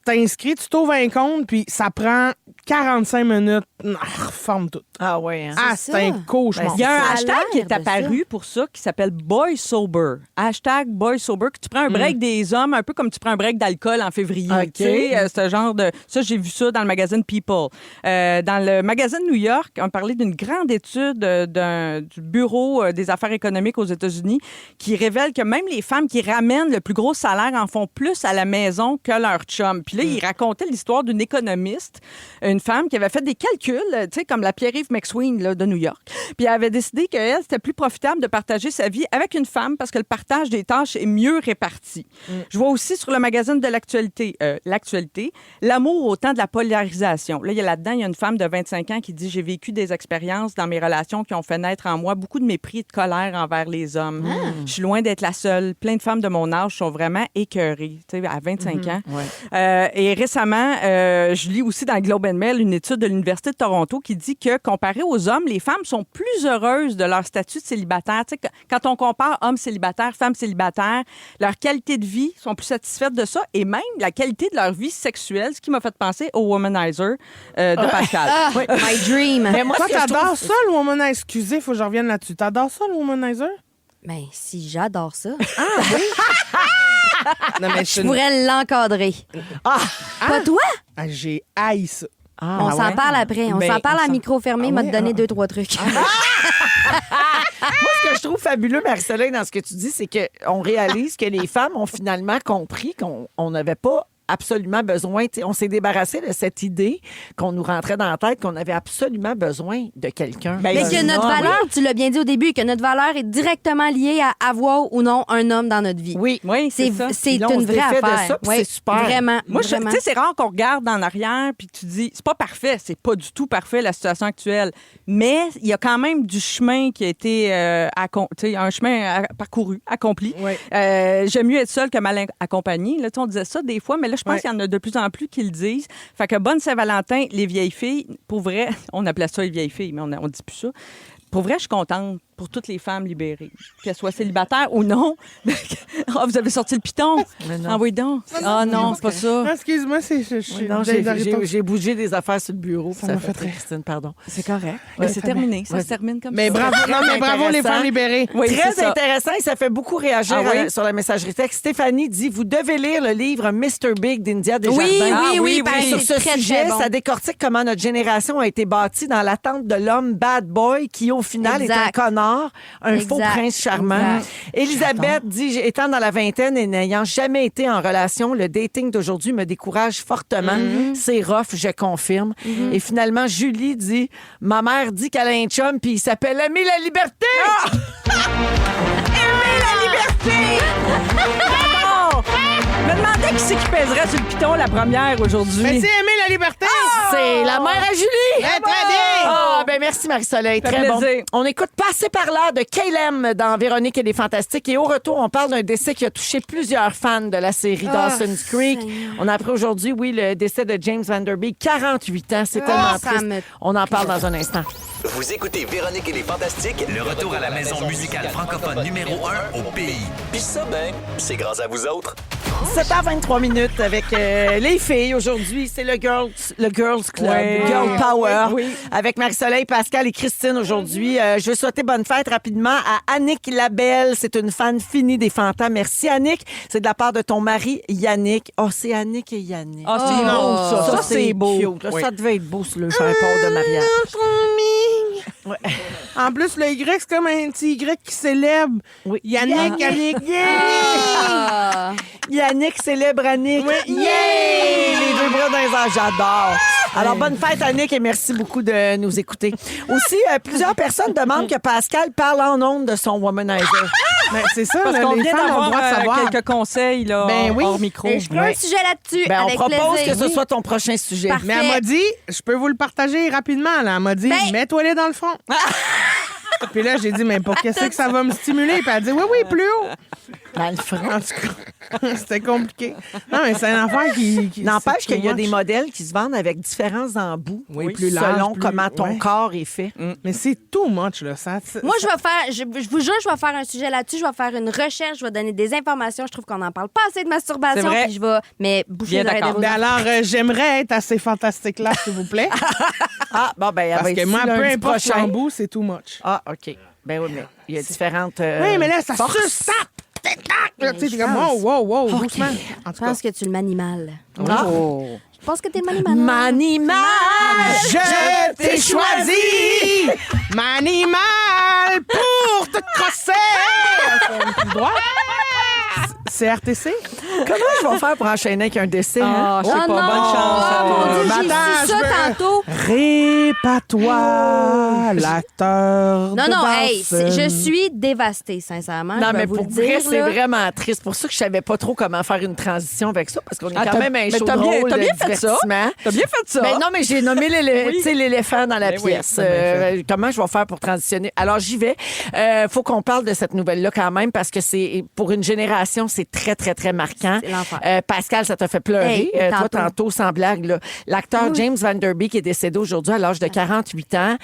t'inscris, tu t'ouvres un compte, puis ça prend 45 minutes. Reforme tout. Ah ouais, hein? Ah, C'est c'est un ça. cauchemar. Il y a un Ça a hashtag qui l'air est de apparu pour ça qui s'appelle Boy Sober. Hashtag Boy Sober, que tu prends un break des hommes, un peu comme tu prends un break d'alcool en février. OK. Tu sais, ce genre de. Ça, j'ai vu ça dans le magazine People. Dans le magazine New York, on parlait d'une grande étude du Bureau des affaires économiques aux États-Unis qui révèle que même les femmes qui ramènent le plus gros salaire en font plus à la maison que leur chum. Puis là, il racontait l'histoire d'une économiste, une femme qui avait fait des calculs, tu sais, comme la Pierre-Yves McSween là, de New York. Puis elle avait décidé qu'elle, c'était plus profitable de partager sa vie avec une femme parce que le partage des tâches est mieux réparti. Je vois aussi sur le magazine de l'actualité, l'amour au temps de la polarisation. Là, il y a une femme de 25 ans qui dit « J'ai vécu des expériences dans mes relations qui ont fait naître en moi beaucoup de mépris et de colère envers les hommes. Je suis loin d'être la seule. Plein de femmes de mon âge sont vraiment écœurées. » Tu sais, à 25 ans. Ouais. Et récemment, je lis aussi dans le Globe and Mel, une étude de l'Université de Toronto qui dit que, comparé aux hommes, les femmes sont plus heureuses de leur statut de célibataire. Tu sais, quand on compare hommes célibataires, femmes célibataires, leur qualité de vie sont plus satisfaites de ça et même la qualité de leur vie sexuelle, ce qui m'a fait penser au Womanizer de Pascal. Ah, my dream. Mais moi, Toi, ce que je t'adores trouve- ça, le womanizer? Excusez, faut que je revienne là-dessus. T'adores ça, le womanizer? Ben, si j'adore ça, Non, mais je pourrais l'encadrer. Pas toi? Ah, j'ai haï ça. On s'en parle après. On Ben, s'en parle on à s'en- micro fermé. Il m'a ouais, donné 2-3 trucs. Moi, ce que je trouve fabuleux, Marie-Soleil, dans ce que tu dis, c'est qu'on réalise que les femmes ont finalement compris qu'on n'avait pas absolument besoin. On s'est débarrassé de cette idée qu'on nous rentrait dans la tête qu'on avait absolument besoin de quelqu'un. Ben, Mais que notre homme. valeur, tu l'as bien dit au début, que notre valeur est directement liée à avoir ou non un homme dans notre vie. Oui. Oui, c'est ça. C'est Puis là, on une se vraie défait de affaire. ça, puis Oui, c'est super. Vraiment. Moi, vraiment. tu sais, c'est rare qu'on regarde en arrière puis que tu dis, c'est pas parfait, c'est pas du tout parfait la situation actuelle, mais il y a quand même du chemin qui a été un chemin parcouru, accompli. Ouais. J'aime mieux être seule que mal accompagnée. Là, tu sais, on disait ça des fois, mais là, je pense Ouais. qu'il y en a de plus en plus qui le disent. Fait que bonne Saint-Valentin, les vieilles filles, pour vrai, on appelait ça les vieilles filles, mais on dit plus ça. Pour vrai, je suis contente pour toutes les femmes libérées, qu'elles soient célibataires ou non. Ah, vous avez sorti le piton? Mais non. Ah oui donc. Ah non, c'est pas ça. Ah, excuse-moi, je Oui, suis non, j'ai bougé des affaires sur le bureau. Ça m'a fait très rire. Christine, pardon. C'est correct. Ouais, Mais c'est ça terminé. Ça Ouais. se termine comme Mais ça. bravo, non, mais bravo les intéressant. femmes libérées. Oui, Très c'est ça. intéressant et ça fait beaucoup réagir Ah oui? sur la messagerie texte. Stéphanie dit, vous devez lire le livre Mr. Big d'India Desjardins. Oui, Ah, oui, oui, ben, oui. Sur c'est ce très, sujet, très bon. ça décortique comment notre génération a été bâtie dans l'attente de l'homme bad boy qui, au final, est un Exact. connard, un faux Exact. prince charmant. Exact. Elisabeth dit, étant dans la vingtaine et n'ayant jamais été en relation, le dating d'aujourd'hui me décourage fortement. C'est rough, je confirme. Et finalement, Julie dit, ma mère dit qu'elle a un chum puis il s'appelle Aimer la liberté. Aimer la liberté! Oh! Je me demandais qui c'est qui pèserait sur le piton la première aujourd'hui. Mais c'est aimer la liberté! C'est la mère à Julie! Très bien! Ah, ben merci Marie-Soleil, Ça fait très bon. plaisir. On écoute Passer par là de Calem dans Véronique et les Fantastiques. Et au retour, on parle d'un décès qui a touché plusieurs fans de la série Dawson's Creek. On a appris aujourd'hui, oui, le décès de James Van Der Beek, 48 ans. C'est tellement ça triste. me- On en parle dans un instant. Vous écoutez Véronique et les Fantastiques, le retour à la maison musicale francophone numéro 1 au pays. Puis ça, ben, c'est grâce à vous autres. 7h23 minutes avec les filles. Aujourd'hui, c'est le Girls Club, Ouais. Girl Power, Oui. avec Marie-Soleil, Pascal et Christine aujourd'hui. Je veux souhaiter bonne fête rapidement à Annick Labelle. C'est une fan finie des Fantas. Merci, Annick. C'est de la part de ton mari, Yannick. Oh, c'est Annick et Yannick. Ah, c'est beau, ça. Ça, c'est beau. cute, là. Ça devait être beau sur le faire port de mariage. Ouais. En plus, le Y, c'est comme un petit Y qui célèbre. Oui. Yannick, Yannick. Ah. Yannick célèbre Annick. Oui. Yeah! Les deux bras dans les airs, j'adore. Alors, bonne fête, Annick, et merci beaucoup de nous écouter. Aussi, plusieurs personnes demandent que Pascal parle en ondes de son womanizer. Ben, c'est ça, Parce là, qu'on les vient femmes ont le d'avoir droit de savoir. quelques conseils là, Ben oui. hors micro. Ben, je ferai un sujet là-dessus. Ben, on avec propose plaisir. que ce Oui. soit ton prochain sujet. Parfait. Mais elle m'a dit, je peux vous le partager rapidement. Là. Elle m'a dit, Ben- mets-toi-les dans le front. Puis là, j'ai dit, mais pour qu'est-ce que ça va me stimuler? Puis elle a dit, oui, plus haut. Dans le front. En tout cas, c'était compliqué. Non, mais c'est un affaire qui N'empêche c'est qu'il y a too des much. modèles qui se vendent avec différents embouts, Oui, plus large, selon plus- comment ton ouais. corps est fait. Mais c'est too much, là. Ça, Moi, je vais faire, je vous jure, je vais faire un sujet là-dessus. Je vais faire une recherche, je vais donner des informations. Je trouve qu'on n'en parle pas assez de masturbation. C'est vrai. Puis je vais, mais boucher Bien les oreilles d'accord. des Ben autres. alors, j'aimerais être assez fantastique là, s'il vous plaît. Ah, bon, ben, elle Parce va être que moi, ici peu lundi importe prochain. l'embout, c'est too much. Ah, OK. Ben oui, mais il y a différentes. Oui, mais là, ça forces. se tape. Là, tu sais, t'es comme, wow, doucement. En Je tout cas, pense que tu le manimal. Ah. Je pense que t'es le manimal. Manimal, je t'ai choisi, m'animal, pour te crosser. Droit. C'est RTC? Comment je vais faire pour enchaîner avec un décès? hein? Ah, je sais Oh pas. non! Bonne chance. Oh, mon Dieu, j'ai Attends, su ça je veux- tantôt. Répare-toi. pas l'acteur Non, de non, hey, Dawson. je suis dévastée, sincèrement. Non, je vais mais vous pour le vrai, dire, c'est là. vraiment triste. C'est pour ça que je savais pas trop comment faire une transition avec ça, parce qu'on est quand même un mais show t'as bien- drôle t'as de bien fait ça. divertissement. T'as bien fait ça. Ben non, mais j'ai nommé tu sais, l'éléphant dans la Ben oui, pièce. t'as bien fait. Comment je vais faire pour transitionner? Alors, j'y vais. Faut qu'on parle de cette nouvelle-là quand même, parce que c'est pour une génération, c'est très, très, très marquant. C'est l'enfer. Pascal, ça t'a fait pleurer. Hey, Toi, tantôt. tantôt, sans blague, là. L'acteur James Van Der Beek est décédé aujourd'hui à l'âge de 48 ans.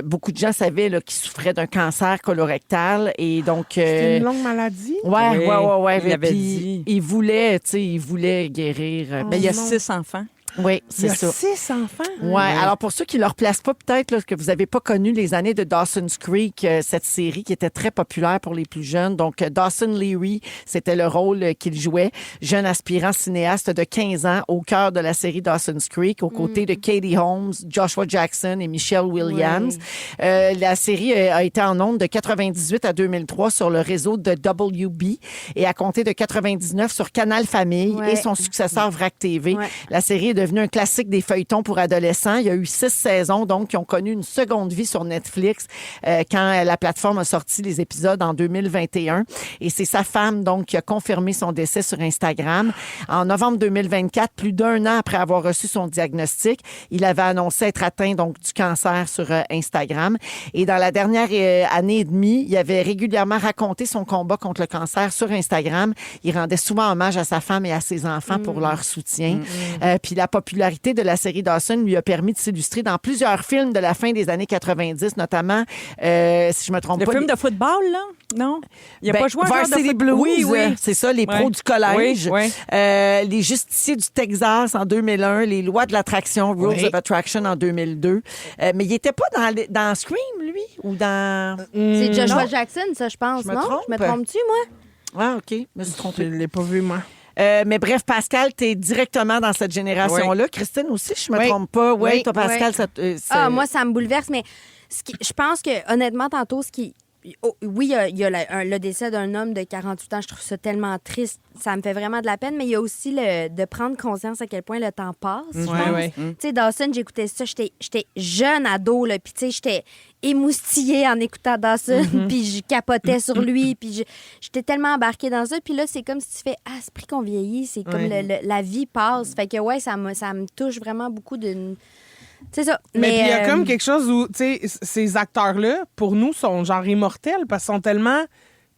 Beaucoup de gens savaient là, qu'il souffrait d'un cancer colorectal. Et donc... C'est une longue maladie. Ouais, Oui, ouais. il l'avait Puis, dit. il voulait, tu sais, il voulait guérir. Mais il y a non. 6 enfants. Oui, Il y c'est a ça. 6 enfants. Ouais. Alors pour ceux qui ne le replacent pas peut-être là, que vous n'avez pas connu les années de Dawson's Creek, cette série qui était très populaire pour les plus jeunes. Donc Dawson Leary, c'était le rôle qu'il jouait, jeune aspirant cinéaste de 15 ans au cœur de la série Dawson's Creek, aux côtés de Katie Holmes, Joshua Jackson et Michelle Williams. La série a été en ondes de 98 à 2003 sur le réseau de WB et a compté de 99 sur Canal Famille Ouais. et son successeur VRAC TV. Ouais. La série est devenue un classique des feuilletons pour adolescents. Il y a eu 6 saisons, donc, qui ont connu une seconde vie sur Netflix quand la plateforme a sorti les épisodes en 2021. Et c'est sa femme, donc, qui a confirmé son décès sur Instagram. En novembre 2024, plus d'un an après avoir reçu son diagnostic, il avait annoncé être atteint, donc, du cancer sur Instagram. Et dans la dernière année et demie, il avait régulièrement raconté son combat contre le cancer sur Instagram. Il rendait souvent hommage à sa femme et à ses enfants pour leur soutien. Puis la popularité de la série Dawson lui a permis de s'illustrer dans plusieurs films de la fin des années 90, notamment, si je me trompe Le pas... film de football, là? Non? Il a pas joué un genre de Varsity foot- Blues, Oui, oui. c'est ça, les pros Ouais. du collège. Oui, oui. Les justiciers du Texas en 2001, les lois de l'attraction, Rules Oui. of Attraction en 2002. Mais il n'était pas dans Scream, lui? Ou dans... C'est Joshua non. Jackson, ça, je pense, Je me non? trompe? Je me trompe-tu, moi? Ah, OK, je me suis Je trompée. ne l'ai pas vu, moi. Mais bref, Pascal, tu es directement dans cette génération-là. Christine aussi, je me Oui. trompe pas. Oui, Oui, toi, Pascal, oui. ça Ah, moi, ça me bouleverse, mais je pense que, honnêtement, tantôt, oui, il y a le décès d'un homme de 48 ans. Je trouve ça tellement triste. Ça me fait vraiment de la peine, mais il y a aussi de prendre conscience à quel point le temps passe. je pense. ouais. Tu sais, Dawson, j'écoutais ça. J'étais jeune ado, là, puis tu sais, j'étais émoustillée en écoutant Dawson, puis je capotais sur lui, puis j'étais tellement embarquée dans ça. Puis là, c'est comme si tu fais « Ah, c'est pris qu'on vieillit. » C'est comme la vie passe. Fait que, ouais, ça me touche vraiment beaucoup d'une... C'est ça. Mais puis il y a euh, comme quelque chose où, tu sais, ces acteurs-là, pour nous, sont genre immortels parce qu'ils sont tellement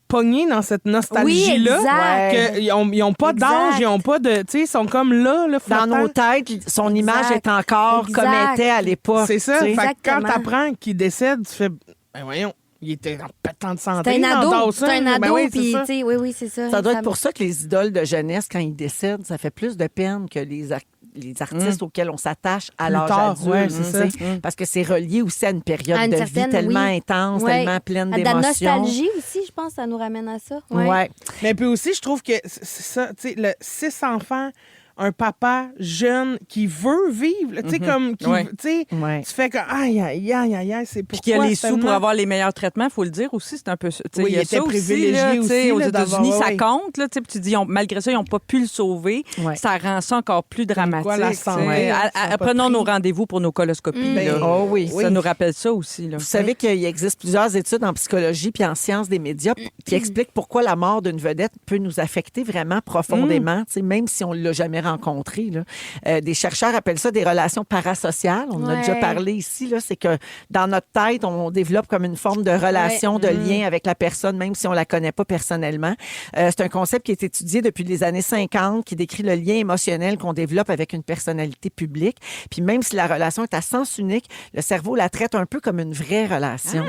pognés dans cette nostalgie-là exact. qu'ils n'ont pas Exact. d'âge, ils n'ont pas de. Tu sais, ils sont comme là, Dans flottants. nos têtes, son image est encore Exact. comme elle était à l'époque. C'est ça. tu sais. Fait que quand Exactement. t'apprends qu'il décède, tu fais. Ben voyons, il était en pétant de santé. C'est un dans ado. Dawson. C'est un ado, Ben oui, c'est puis, ça. tu sais, oui, c'est ça. Ça doit être pour ça que les idoles de jeunesse, quand ils décèdent, ça fait plus de peine que les artistes auxquels on s'attache à Plus l'âge tard, adulte. ouais, c'est ça. tu sais. Parce que c'est relié aussi à une période À une de certaine, vie tellement oui. intense, Ouais. tellement pleine À de la d'émotions. nostalgie aussi, je pense, ça nous ramène à ça. Ouais. Mais puis aussi, je trouve que c'est ça, tu sais, le 6 enfants, un papa jeune qui veut vivre, tu sais, comme, qui, Ouais. tu sais, Ouais. tu fais comme, aïe, aïe, aïe, aïe, aïe, c'est Puis pourquoi qu'il y a les sous pour seulement- avoir les meilleurs traitements, il faut le dire aussi, c'est un peu ça. Tu sais, Oui, il y a il était ça aussi, privilégié là, tu sais, aussi, aux là, États-Unis, d'avoir- ça ouais. compte. Là, tu sais, puis tu dis, malgré ça, ils n'ont pas pu le sauver. Ouais. Ça rend ça encore plus dramatique. quoi, la tu sais. santé, ça a pas Prenons pris. nos rendez-vous pour nos coloscopies. Ben, là. oh oui. Ça nous rappelle ça aussi. Là. Vous savez qu'il existe plusieurs études en psychologie puis en sciences des médias qui expliquent pourquoi la mort d'une vedette peut nous affecter vraiment profondément, tu sais, même si on ne l'a jamais rencontré. Là. Des chercheurs appellent ça des relations parasociales. On en a Ouais. déjà parlé ici. Là, c'est que dans notre tête, on développe comme une forme de relation, de lien avec la personne, même si on la connaît pas personnellement. C'est un concept qui est étudié depuis les années 50, qui décrit le lien émotionnel qu'on développe avec une personnalité publique. Puis même si la relation est à sens unique, le cerveau la traite un peu comme une vraie relation.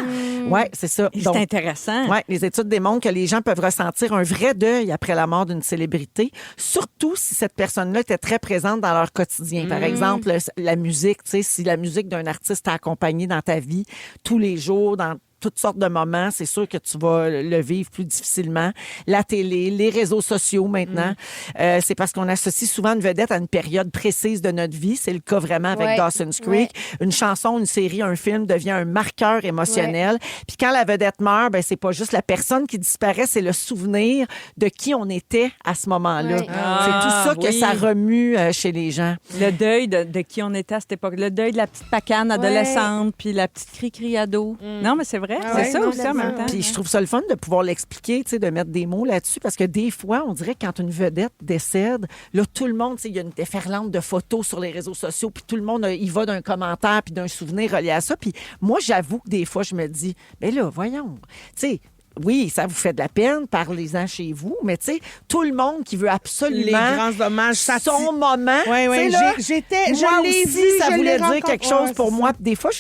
Ouais, c'est ça. Et Donc, c'est intéressant. ouais, les études démontrent que les gens peuvent ressentir un vrai deuil après la mort d'une célébrité, surtout si cette personne-là était très présente dans leur quotidien. Par exemple, la musique, tu sais, si la musique d'un artiste t'a accompagné dans ta vie tous les jours, dans toutes sortes de moments. C'est sûr que tu vas le vivre plus difficilement. La télé, les réseaux sociaux maintenant. C'est parce qu'on associe souvent une vedette à une période précise de notre vie. C'est le cas vraiment avec Ouais. Dawson's Creek. Une chanson, une série, un film devient un marqueur émotionnel. Puis quand la vedette meurt, ben c'est pas juste la personne qui disparaît, c'est le souvenir de qui on était à ce moment-là. Ouais. C'est tout ça que oui. ça remue chez les gens. Le deuil de qui on était à cette époque. Le deuil de la petite pacane adolescente, puis la petite cri-cri ado. Non, mais c'est vrai. ouais, c'est ça non, aussi en même temps. Puis je trouve ça le fun de pouvoir l'expliquer, tu sais, de mettre des mots là-dessus, parce que des fois, on dirait que quand une vedette décède, là, tout le monde, tu sais, il y a une déferlante de photos sur les réseaux sociaux, puis tout le monde, il va d'un commentaire puis d'un souvenir relié à ça. Puis moi, j'avoue que des fois, je me dis, mais là, voyons, tu sais, oui, ça vous fait de la peine, parlez-en chez vous, mais tu sais, tout le monde qui veut Les absolument grands hommages, ça son moment, Oui, oui, tu sais, là, je moi l'ai aussi, vu, ça je voulait l'ai dire quelque chose rencontré. pour Ouais, moi. Puis des fois,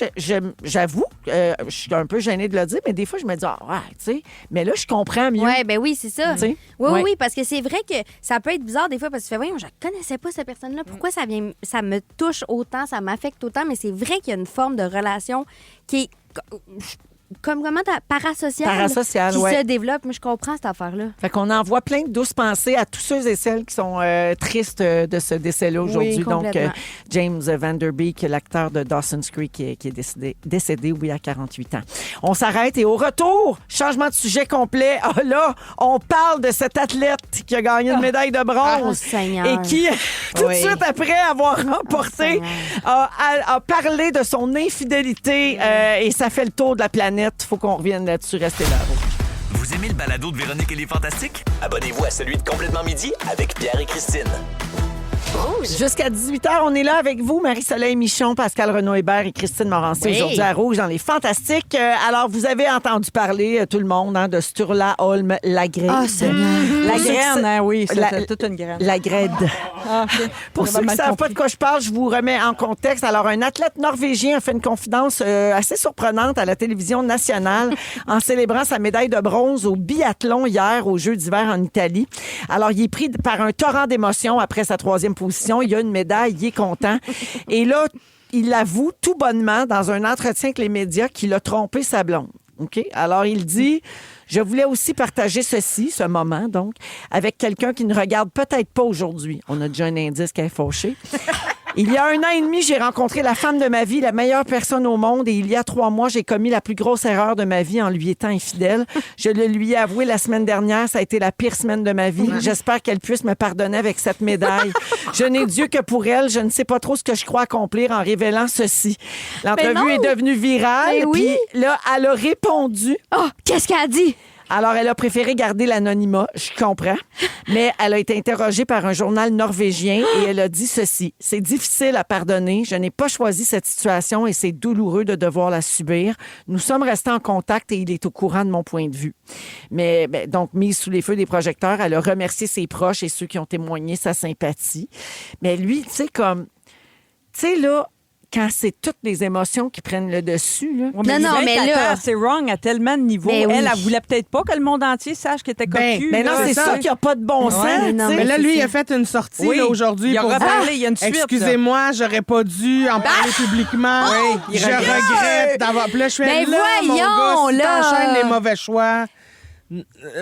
j'avoue, je suis un peu gênée de le dire, mais des fois, je me dis, ah, ouais, tu sais, mais là, je comprends mieux. Oui, ben oui, c'est ça. Tu sais? Oui, Ouais. oui, parce que c'est vrai que ça peut être bizarre des fois parce que tu fais, voyons, je connaissais pas cette personne-là. Pourquoi ça me touche autant, ça m'affecte autant? Mais c'est vrai qu'il y a une forme de relation qui est comme comment parasociale, Parasociale, qui ouais. se développe. Moi, je comprends cette affaire-là. Fait qu'on envoie plein de douces pensées à tous ceux et celles qui sont tristes de ce décès-là aujourd'hui. Donc, complètement. James Van Der Beek, l'acteur de Dawson's Creek, qui est décédé, oui, à 48 ans. On s'arrête et au retour, changement de sujet complet. Ah là, on parle de cet athlète qui a gagné une médaille de Oh, bronze Seigneur. et qui, tout de Oui. suite après avoir remporté, Seigneur. a parlé de son infidélité et ça fait le tour de la planète. Il faut qu'on revienne là-dessus. Restez là. Vous aimez le balado de Véronique et les Fantastiques? Abonnez-vous à celui de Complètement Midi avec Pierre et Christine. Jusqu'à 18h, on est là avec vous, Marie-Soleil Michon, Pascal Renaud-Hébert et Christine Morancy, aujourd'hui à Rouge dans les Fantastiques. Alors, vous avez entendu parler, tout le monde, de Sturla Holm Lagrède. Ah, Seigneur. La graine, hein, oui, La- c'est toute une graine. Lagrède. Ah, OK. Pour J'avais ceux qui ne mal savent compris. pas de quoi je parle, je vous remets en contexte. Alors, un athlète norvégien a fait une confidence assez surprenante à la télévision nationale en célébrant sa médaille de bronze au biathlon hier aux Jeux d'hiver en Italie. Alors, il est pris par un torrent d'émotions après sa 3e position. Il a une médaille, il est content. Et là, il avoue tout bonnement dans un entretien avec les médias qu'il a trompé sa blonde. OK? Alors, il dit... Je voulais aussi partager ce moment, donc, avec quelqu'un qui ne regarde peut-être pas aujourd'hui. On a déjà un indice qu'elle est fauchée. Il y a 1 an et demi, j'ai rencontré la femme de ma vie, la meilleure personne au monde, et il y a 3 mois, j'ai commis la plus grosse erreur de ma vie en lui étant infidèle. Je le lui ai avoué la semaine dernière, ça a été la pire semaine de ma vie. J'espère qu'elle puisse me pardonner avec cette médaille. Je n'ai Dieu que pour elle. Je ne sais pas trop ce que je crois accomplir en révélant ceci. L'entrevue est devenue virale. Ben oui. Puis là, elle a répondu. Oh, qu'est-ce qu'elle a dit? Alors, elle a préféré garder l'anonymat, je comprends, mais elle a été interrogée par un journal norvégien et elle a dit ceci. « C'est difficile à pardonner. Je n'ai pas choisi cette situation et c'est douloureux de devoir la subir. Nous sommes restés en contact et il est au courant de mon point de vue. » Mais donc, mise sous les feux des projecteurs, elle a remercié ses proches et ceux qui ont témoigné sa sympathie. Mais lui, tu sais, comme... Tu sais, là... Quand c'est toutes les émotions qui prennent le dessus, là. Ouais, Non, mais là- c'est wrong à tellement de niveaux. Mais oui. Elle voulait peut-être pas que le monde entier sache qu'elle était Ben, cocu. Mais non, là. c'est ça qui n'a pas de bon sens. Ouais, non, tu sais. Mais là, c'est lui, il ça. a fait une sortie Oui. là, aujourd'hui Il a pour reparlé, dire, il y a une suite, là. excusez-moi, j'aurais pas dû en parler publiquement. il Je regrette. regrette d'avoir... Puis là, je fais Ben là, mon voyons, gars, si là. t'enchaînes les mauvais choix,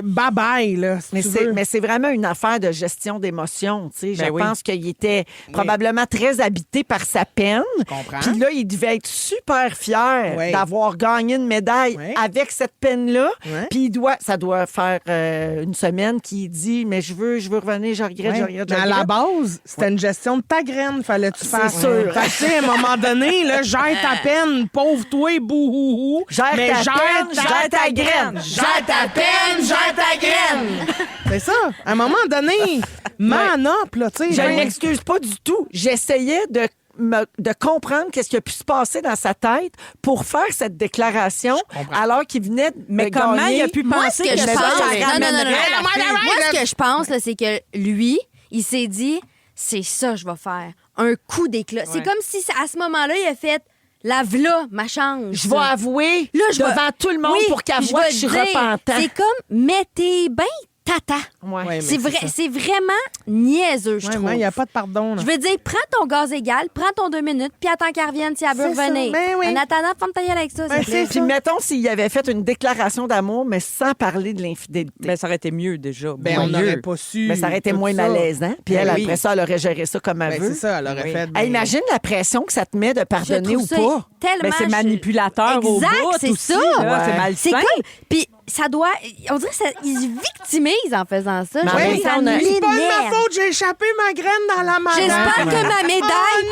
bye-bye, là, si tu veux. Mais c'est vraiment une affaire de gestion d'émotions. Tu sais. Ben Je oui. pense qu'il était probablement très habité par sa peine. comprends. Puis là, il devait être super fier Oui. d'avoir gagné une médaille Oui. avec cette peine-là. Oui. Puis ça doit faire une semaine qu'il dit, mais je veux revenir, je regrette, Ouais. je regrette, je Mais à la regrette. base, c'était une gestion de ta graine, fallait-tu faire. sûr. Fait que, tu sais, à un moment donné, là, gère ta peine, pauvre toi, bouhouhou. Gère mais ta peine, gère ta graine. Gère ta peine, gère ta graine. C'est ça. À un moment donné, man up, là, tu sais. Je ne Ouais. m'excuse pas du tout. J'essayais de comprendre qu'est-ce qui a pu se passer dans sa tête pour faire cette déclaration alors qu'il venait de Mais comment gagner. il a pu Moi, penser ce que je ça pense... Non, ramènerait non, non, non. la fille? Moi, ce que je pense, là, c'est que lui, il s'est dit, c'est ça que je vais faire. Un coup d'éclat. C'est comme si, à ce moment-là, il a fait, la v'là, ma chance. Je vais avouer Là, je devant vais- tout le monde Oui, pour qu'elle puis voit vais que je suis dire, repentant. C'est comme, mais t'es bien tata. Ouais. Ouais, mais C'est vrai, ça. c'est vraiment niaiseux, je Ouais, trouve. il n'y a pas de pardon. là. Je veux dire, prends ton gaz égal, prends ton 2 minutes, puis attends qu'elle revienne si elle veut C'est ça, revenir. ben oui. En attendant, ferme ta gueule avec ça, Ben, s'il te plaît. c'est Puis mettons s'il avait fait une déclaration d'amour, mais sans parler de l'infidélité. Ben, ça aurait été mieux déjà. Ben, Moins on n'aurait mieux. pas su. Mais ça aurait été tout moins ça. malaisant. Puis Ben elle, oui. après ça, elle aurait géré ça comme elle Ben, veut. c'est ça, elle aurait Oui. fait. Hey, ben- imagine la pression que ça te met de Je pardonner trouve ou ça pas. tellement... Ben, c'est manipulateur au Exact, bout c'est aussi, ça. là. Ouais. C'est malsain. C'est comme... Puis ça doit... On dirait que ça... ils se victimisent en faisant ça. Mais Je en trouve même que ça temps, on a- C'est pas de ma m'énerve. faute, j'ai échappé ma graine dans la main. J'espère que ma médaille... Oh non!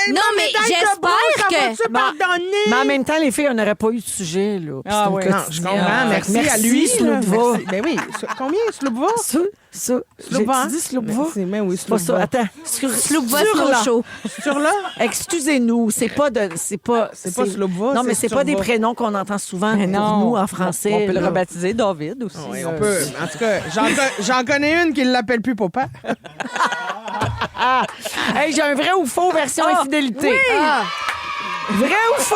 Hey, Non, ma mais médaille de j'espère bronze, ça que- va-tu pardonner? Mais en même temps, les filles, on n'aurait pas eu de sujet. Là. Puis Ah c'est une ouais. Non, je quotidienne. comprends. Merci, Merci à lui. là. Sloupva. Merci. Ben oui. Combien, Sloupva? Ça. Sloupva. J'ai dit Sloupva. Mais oui, C'est pas ça. Attends. Sloupva, Sur slow là. show. Sur là? Excusez-nous, c'est pas Sloupva. Non, mais c'est pas des Sloupva. prénoms qu'on entend souvent Mais pour non. nous en français. On peut le là. rebaptiser David aussi. Oui, on peut. En tout cas, j'en connais une qui ne l'appelle plus papa. Hey, j'ai un vrai ou faux version infidélité. Ah, Vrai ou faux?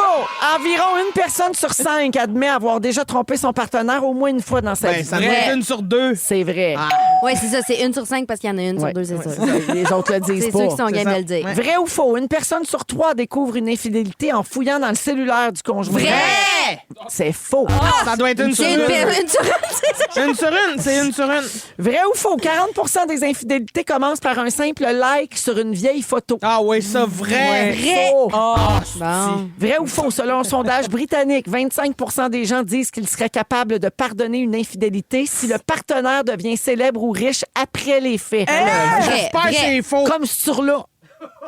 Environ 1 personne sur 5 admet avoir déjà trompé son partenaire au moins une fois dans sa Ben, vie. ça doit être une sur 2. C'est vrai. oui, c'est ça. C'est 1 sur 5 parce qu'il y en a une Ouais. sur 2, c'est Ouais, ça. c'est ça. Les autres le disent C'est pas. ceux qui sont game ça. de le dire. Ouais. Vrai ou faux? 1 personne sur 3 découvre une infidélité en fouillant dans le cellulaire du conjoint. Vrai! C'est faux. Ça doit être une sur C'est une. une sur une, c'est ça. Une sur une, c'est une sur une. Vrai ou faux? 40 des infidélités commencent par un simple like sur une vieille photo. Ah oui, ça, vrai. Vrai. Faux. Bon. Vrai ou faux? Selon un sondage britannique, 25 des gens disent qu'ils seraient capables de pardonner une infidélité si le partenaire devient célèbre ou riche après les faits. J'espère que c'est faux. Comme sur là.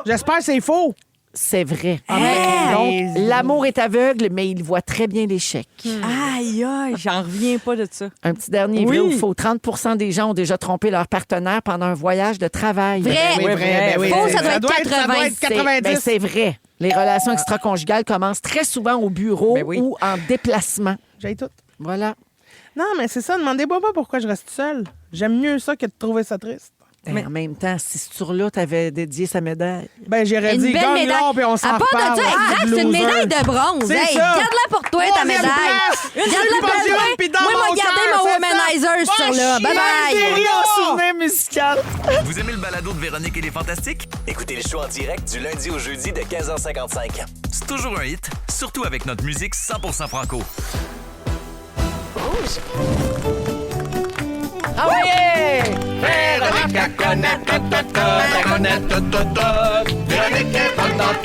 J'espère que c'est faux. C'est vrai. Hey. Donc, l'amour est aveugle, mais il voit très bien l'échec. Aïe, aïe, j'en reviens pas de ça. Un petit dernier, vrai ou faux? 30 des gens ont déjà trompé leur partenaire pendant un voyage de travail. Vrai. Oui, vrai, ben oui. Faux, ça doit être 80. Ça doit être 90. Ben, c'est vrai. Les relations extra-conjugales commencent très souvent au bureau Ben oui. ou en déplacement. J'ai tout. Voilà. Non, mais c'est ça. Demandez-moi pas pourquoi je reste seule. J'aime mieux ça que de trouver ça triste. Mais en même temps, si sur là, t'avais dédié sa médaille. Ben, j'aurais Une dit, belle gagne médaille. l'or, puis on s'en À part reparle. de ça, exact, c'est une loser. médaille de bronze. C'est Hey, ça. garde-la pour toi, ta Troisième médaille. place. Une Garde-la sur le pour podium, toi. puis dans Moi, mon moi, garder cœur, mon c'est womanizer ça. sur là. Va Bye-bye. chier. souvenir musical. Vous aimez le balado de Véronique et les Fantastiques? Écoutez le show en direct du lundi au jeudi de 15h55. C'est toujours un hit, surtout avec notre musique 100% franco. Ah oui! Véronique a connaît tout. Véronique est bonne dans tout.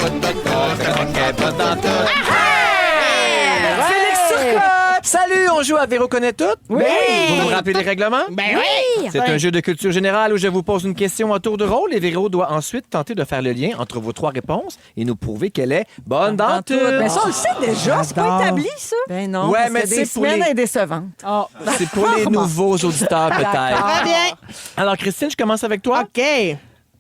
Véronique est bonne dans tout. Félix Turcotte! Salut, on joue à Véro connaît tout? Oui! Vous vous rappelez les règlements? Ben oui. C'est un jeu de culture générale où je vous pose une question à tour de rôle et Véro doit ensuite tenter de faire le lien entre vos 3 réponses et nous prouver qu'elle est bonne dans tout. Mais ça, on le sait déjà. C'est pas établi, ça. Ben non, Ouais, parce mais qu'il y a des c'est pour semaines les- indécevantes. C'est pour les nouveaux auditeurs, Très peut-être. bien. Alors, Christine, je commence avec toi. OK.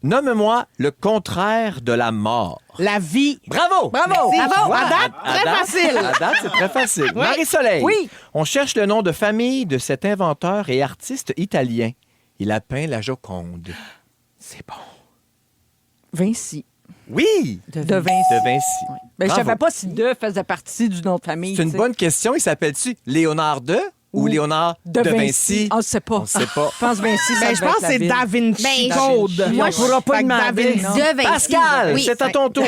Nomme-moi le contraire de la mort. La vie. Bravo! Bravo. Bravo! À date, très facile. À date, c'est très facile. Marie-Soleil. Oui. On cherche le nom de famille de cet inventeur et artiste italien. Il a peint la Joconde. C'est bon. Vinci. Oui! De Vinci. De Vinci. Ben, je Bravo. savais pas si De faisait partie du nom de famille. C'est une tu sais. bonne question. Il s'appelle-tu Léonard de ou Léonard de Vinci? On ne sait pas. On sait pas. Je pense Vinci, ça Ben, je devait pense être que c'est la Da ville. Vinci Ben, Code. Moi, je pourrais pas Fait que Da demander, Vinci. non. De Vinci. Pascal, Oui. c'est à ton tour.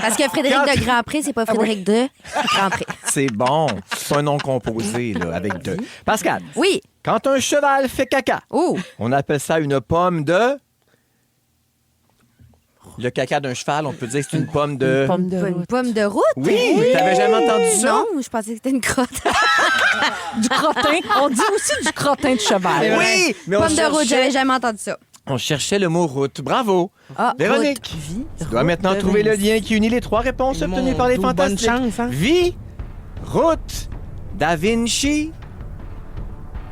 Parce que Frédéric Quand- de Grandpré, c'est pas Frédéric de Grandpré. C'est bon. C'est un nom composé là, avec deux. Pascal, Oui. quand un cheval fait caca, Oh. on appelle ça une pomme de... Le caca d'un cheval, on peut dire que c'est une pomme de... Pomme de Une route. pomme de route? Oui, t'avais jamais entendu ça? Non, je pensais que c'était une crotte. Du crottin. On dit aussi du crottin de cheval. Oui, mais on Pomme de route, cherchait, j'avais jamais entendu ça. on cherchait le mot route. Bravo. Ah, Véronique, tu dois maintenant de trouver le Vinci. lien qui unit les 3 réponses Mon obtenues par les Dieu, bonne fantastiques. chance, hein? Vie, route, Da Vinci.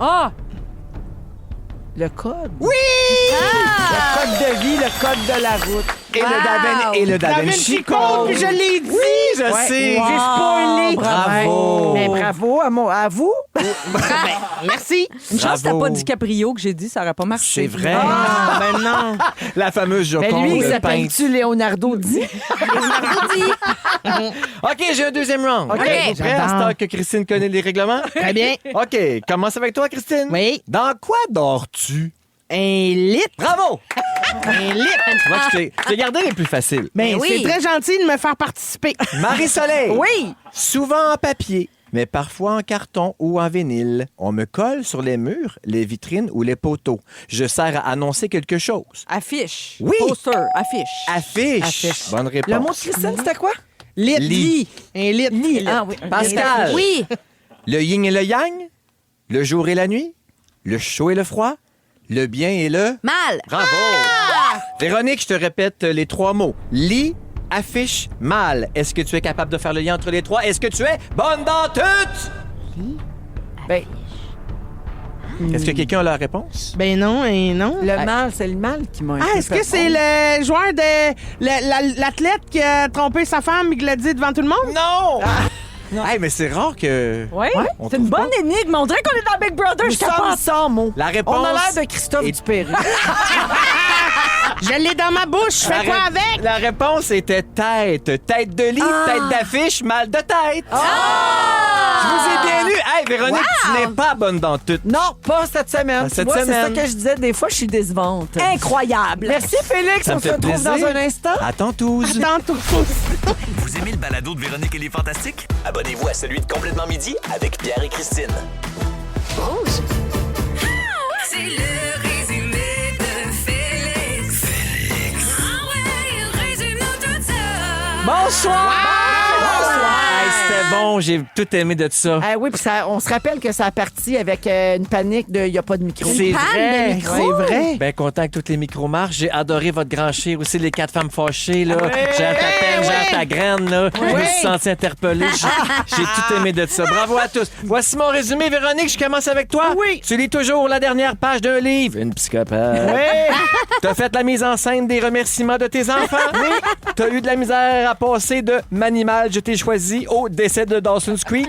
Ah! Le code. Oui! Le code de vie, le code de la route. Et le Da Da Vinci Vinci Code, puis je l'ai dit. Oui, je sais. J'ai spoilé. Bravo. Mais bravo à vous. Merci. Une chance que t'as Bravo. pas DiCaprio que j'ai dit, ça aurait pas marché. C'est vrai. Ah, ben non. La fameuse Mais Joconde lui, il peinte. s'appelle-tu Leonardo Di? Leonardo dit. OK, j'ai un deuxième round. OK. Êtes-vous prêts à ce temps que Christine connaît les règlements? Très bien. OK, commence avec toi, Christine. Oui. Dans quoi dors-tu? Un litre. Bravo! Un litre. Tu vois que je t'ai gardé les plus faciles. Ben oui. c'est très gentil de me faire participer. Marie-Soleil. Oui. Souvent en papier, mais parfois en carton ou en vinyle. On me colle sur les murs, les vitrines ou les poteaux. Je sers à annoncer quelque chose. Affiche. Oui. Poster. Affiche. Affiche. Bonne réponse. Le mot de Christine, c'était quoi? Lit. Lit. Un litre. Ah oui. Pascal. Oui. Le yin et le yang, le jour et la nuit, le chaud et le froid, le bien et le... Mal. Bravo! Véronique, je te répète les 3 mots. Lit, affiche, mal. Est-ce que tu es capable de faire le lien entre les 3? Est-ce que tu es bonne dans toutes? Ben, Est-ce que quelqu'un a la réponse? Ben non, et non. le mal, c'est le mal qui m'a un Ah, peu est-ce fait que c'est le joueur de... l'athlète qui a trompé sa femme et qui l'a dit devant tout le monde? Non! Hey, mais c'est rare que... Oui, On c'est une trouve bonne énigme. On dirait qu'on est dans Big Brother. Je capote. sans mots. La réponse... On a l'air de Christophe est- Dupéry. Je l'ai dans ma bouche. Je La fais quoi ré- avec? La réponse était tête. Tête de lit, tête d'affiche, mal de tête. Je vous ai bien lu. Hey, Véronique, tu n'es pas bonne dans toutes. Non, pas cette semaine. Pas Tu cette vois, c'est ça semaine. que je disais. Des fois, je suis décevante. Incroyable. Merci, Félix. Ça me On se fait retrouve plaisir. dans un instant. À tantôt. Tantôt. Vous aimez le balado de Véronique et les Fantastiques? Abonnez-vous à celui de Complètement Midi avec Pierre et Christine. C'est le résumé de Félix. Ah ouais, résume-nous tout ça. Bonsoir. Hey, c'était bon, j'ai tout aimé de ça. Ah oui, puis on se rappelle que ça a parti avec une panique de « il n'y a pas de micro ». C'est panne vrai. de micro. C'est vrai. Ben content que tous les micros marchent. J'ai adoré votre grand chire aussi, les 4 femmes fâchées. Là. J'ai ta peine, j'ai ta graine. Là. Je me suis senti interpellé. J'ai tout aimé de ça. Bravo à tous. Voici mon résumé. Véronique, je commence avec toi. Oui. Tu lis toujours la dernière page d'un livre. Une psychopathe. Oui. T'as fait la mise en scène des remerciements de tes enfants. Oui. T'as eu de la misère à passer de Manimal, je t'ai choisi au décès de Dawson's Creek.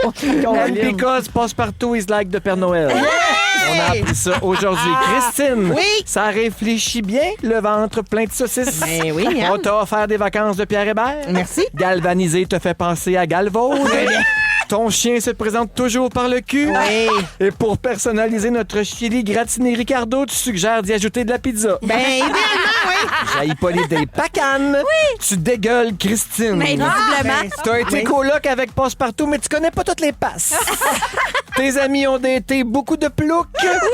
And because Passepartout is like de Père Noël. On a appris ça aujourd'hui. Christine, Oui. ça réfléchit bien, le ventre plein de saucisses. Ben oui, Miam. On t'a offert des vacances de Pierre Hébert. Merci. Galvanisé te fait penser à Galvaude. Ton chien se présente toujours par le cul. Oui. Et pour personnaliser notre chili gratiné Ricardo, tu suggères d'y ajouter de la pizza. Ben, idéalement, oui. J'ai pas des pacanes. Oui. Tu dégueules Christine. Mais visiblement. T'as été coloc avec Passepartout, mais tu connais pas toutes les passes. Tes amis ont daté beaucoup de ploucs.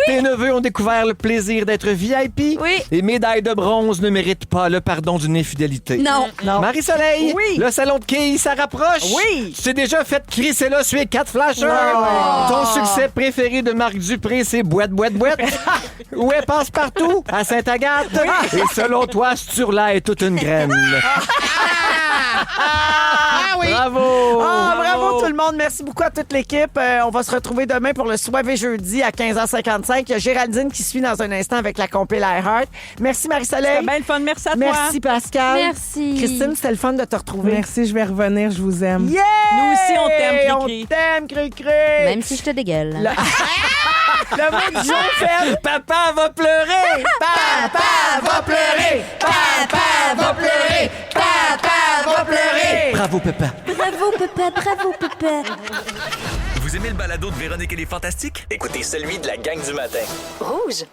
Tes neveux ont découvert le plaisir d'être VIP. Oui. Les médailles de bronze ne méritent pas le pardon d'une infidélité. Non. Marie-Soleil, Oui. le salon de quilles, ça rapproche. Oui. Tu t'es déjà fait crisser là sur les 4 flashers. Ton succès préféré de Marc Dupré, c'est boîte. Où est Passepartout? À Sainte-Agathe. Et selon toi, Sturla est toute une graine. Ah oui. Bravo! Ah, bravo tout le monde. Merci beaucoup à toute l'équipe. On va se retrouver demain pour le Soivé jeudi à 15h55. Il y a Géraldine qui suit dans un instant avec la compil iHeart. Merci Marie-Soleil. C'était bien le fun. Merci à toi. Merci Pascal. Merci. Christine, c'était le fun de te retrouver. Merci, je vais revenir. Je vous aime. Yeah! Nous aussi, on t'aime, Cri-Cri. On t'aime, Cri-Cri. Même si je te dégueule. Le mot du jour, fait. Papa va pleurer! Papa va pleurer. Papa va pleurer. Papa va pleurer. Bravo, papa. Bravo, papa. Bravo, papa. Vous aimez le balado de Véronique et les Fantastiques? Écoutez celui de la gang du matin. Rouge.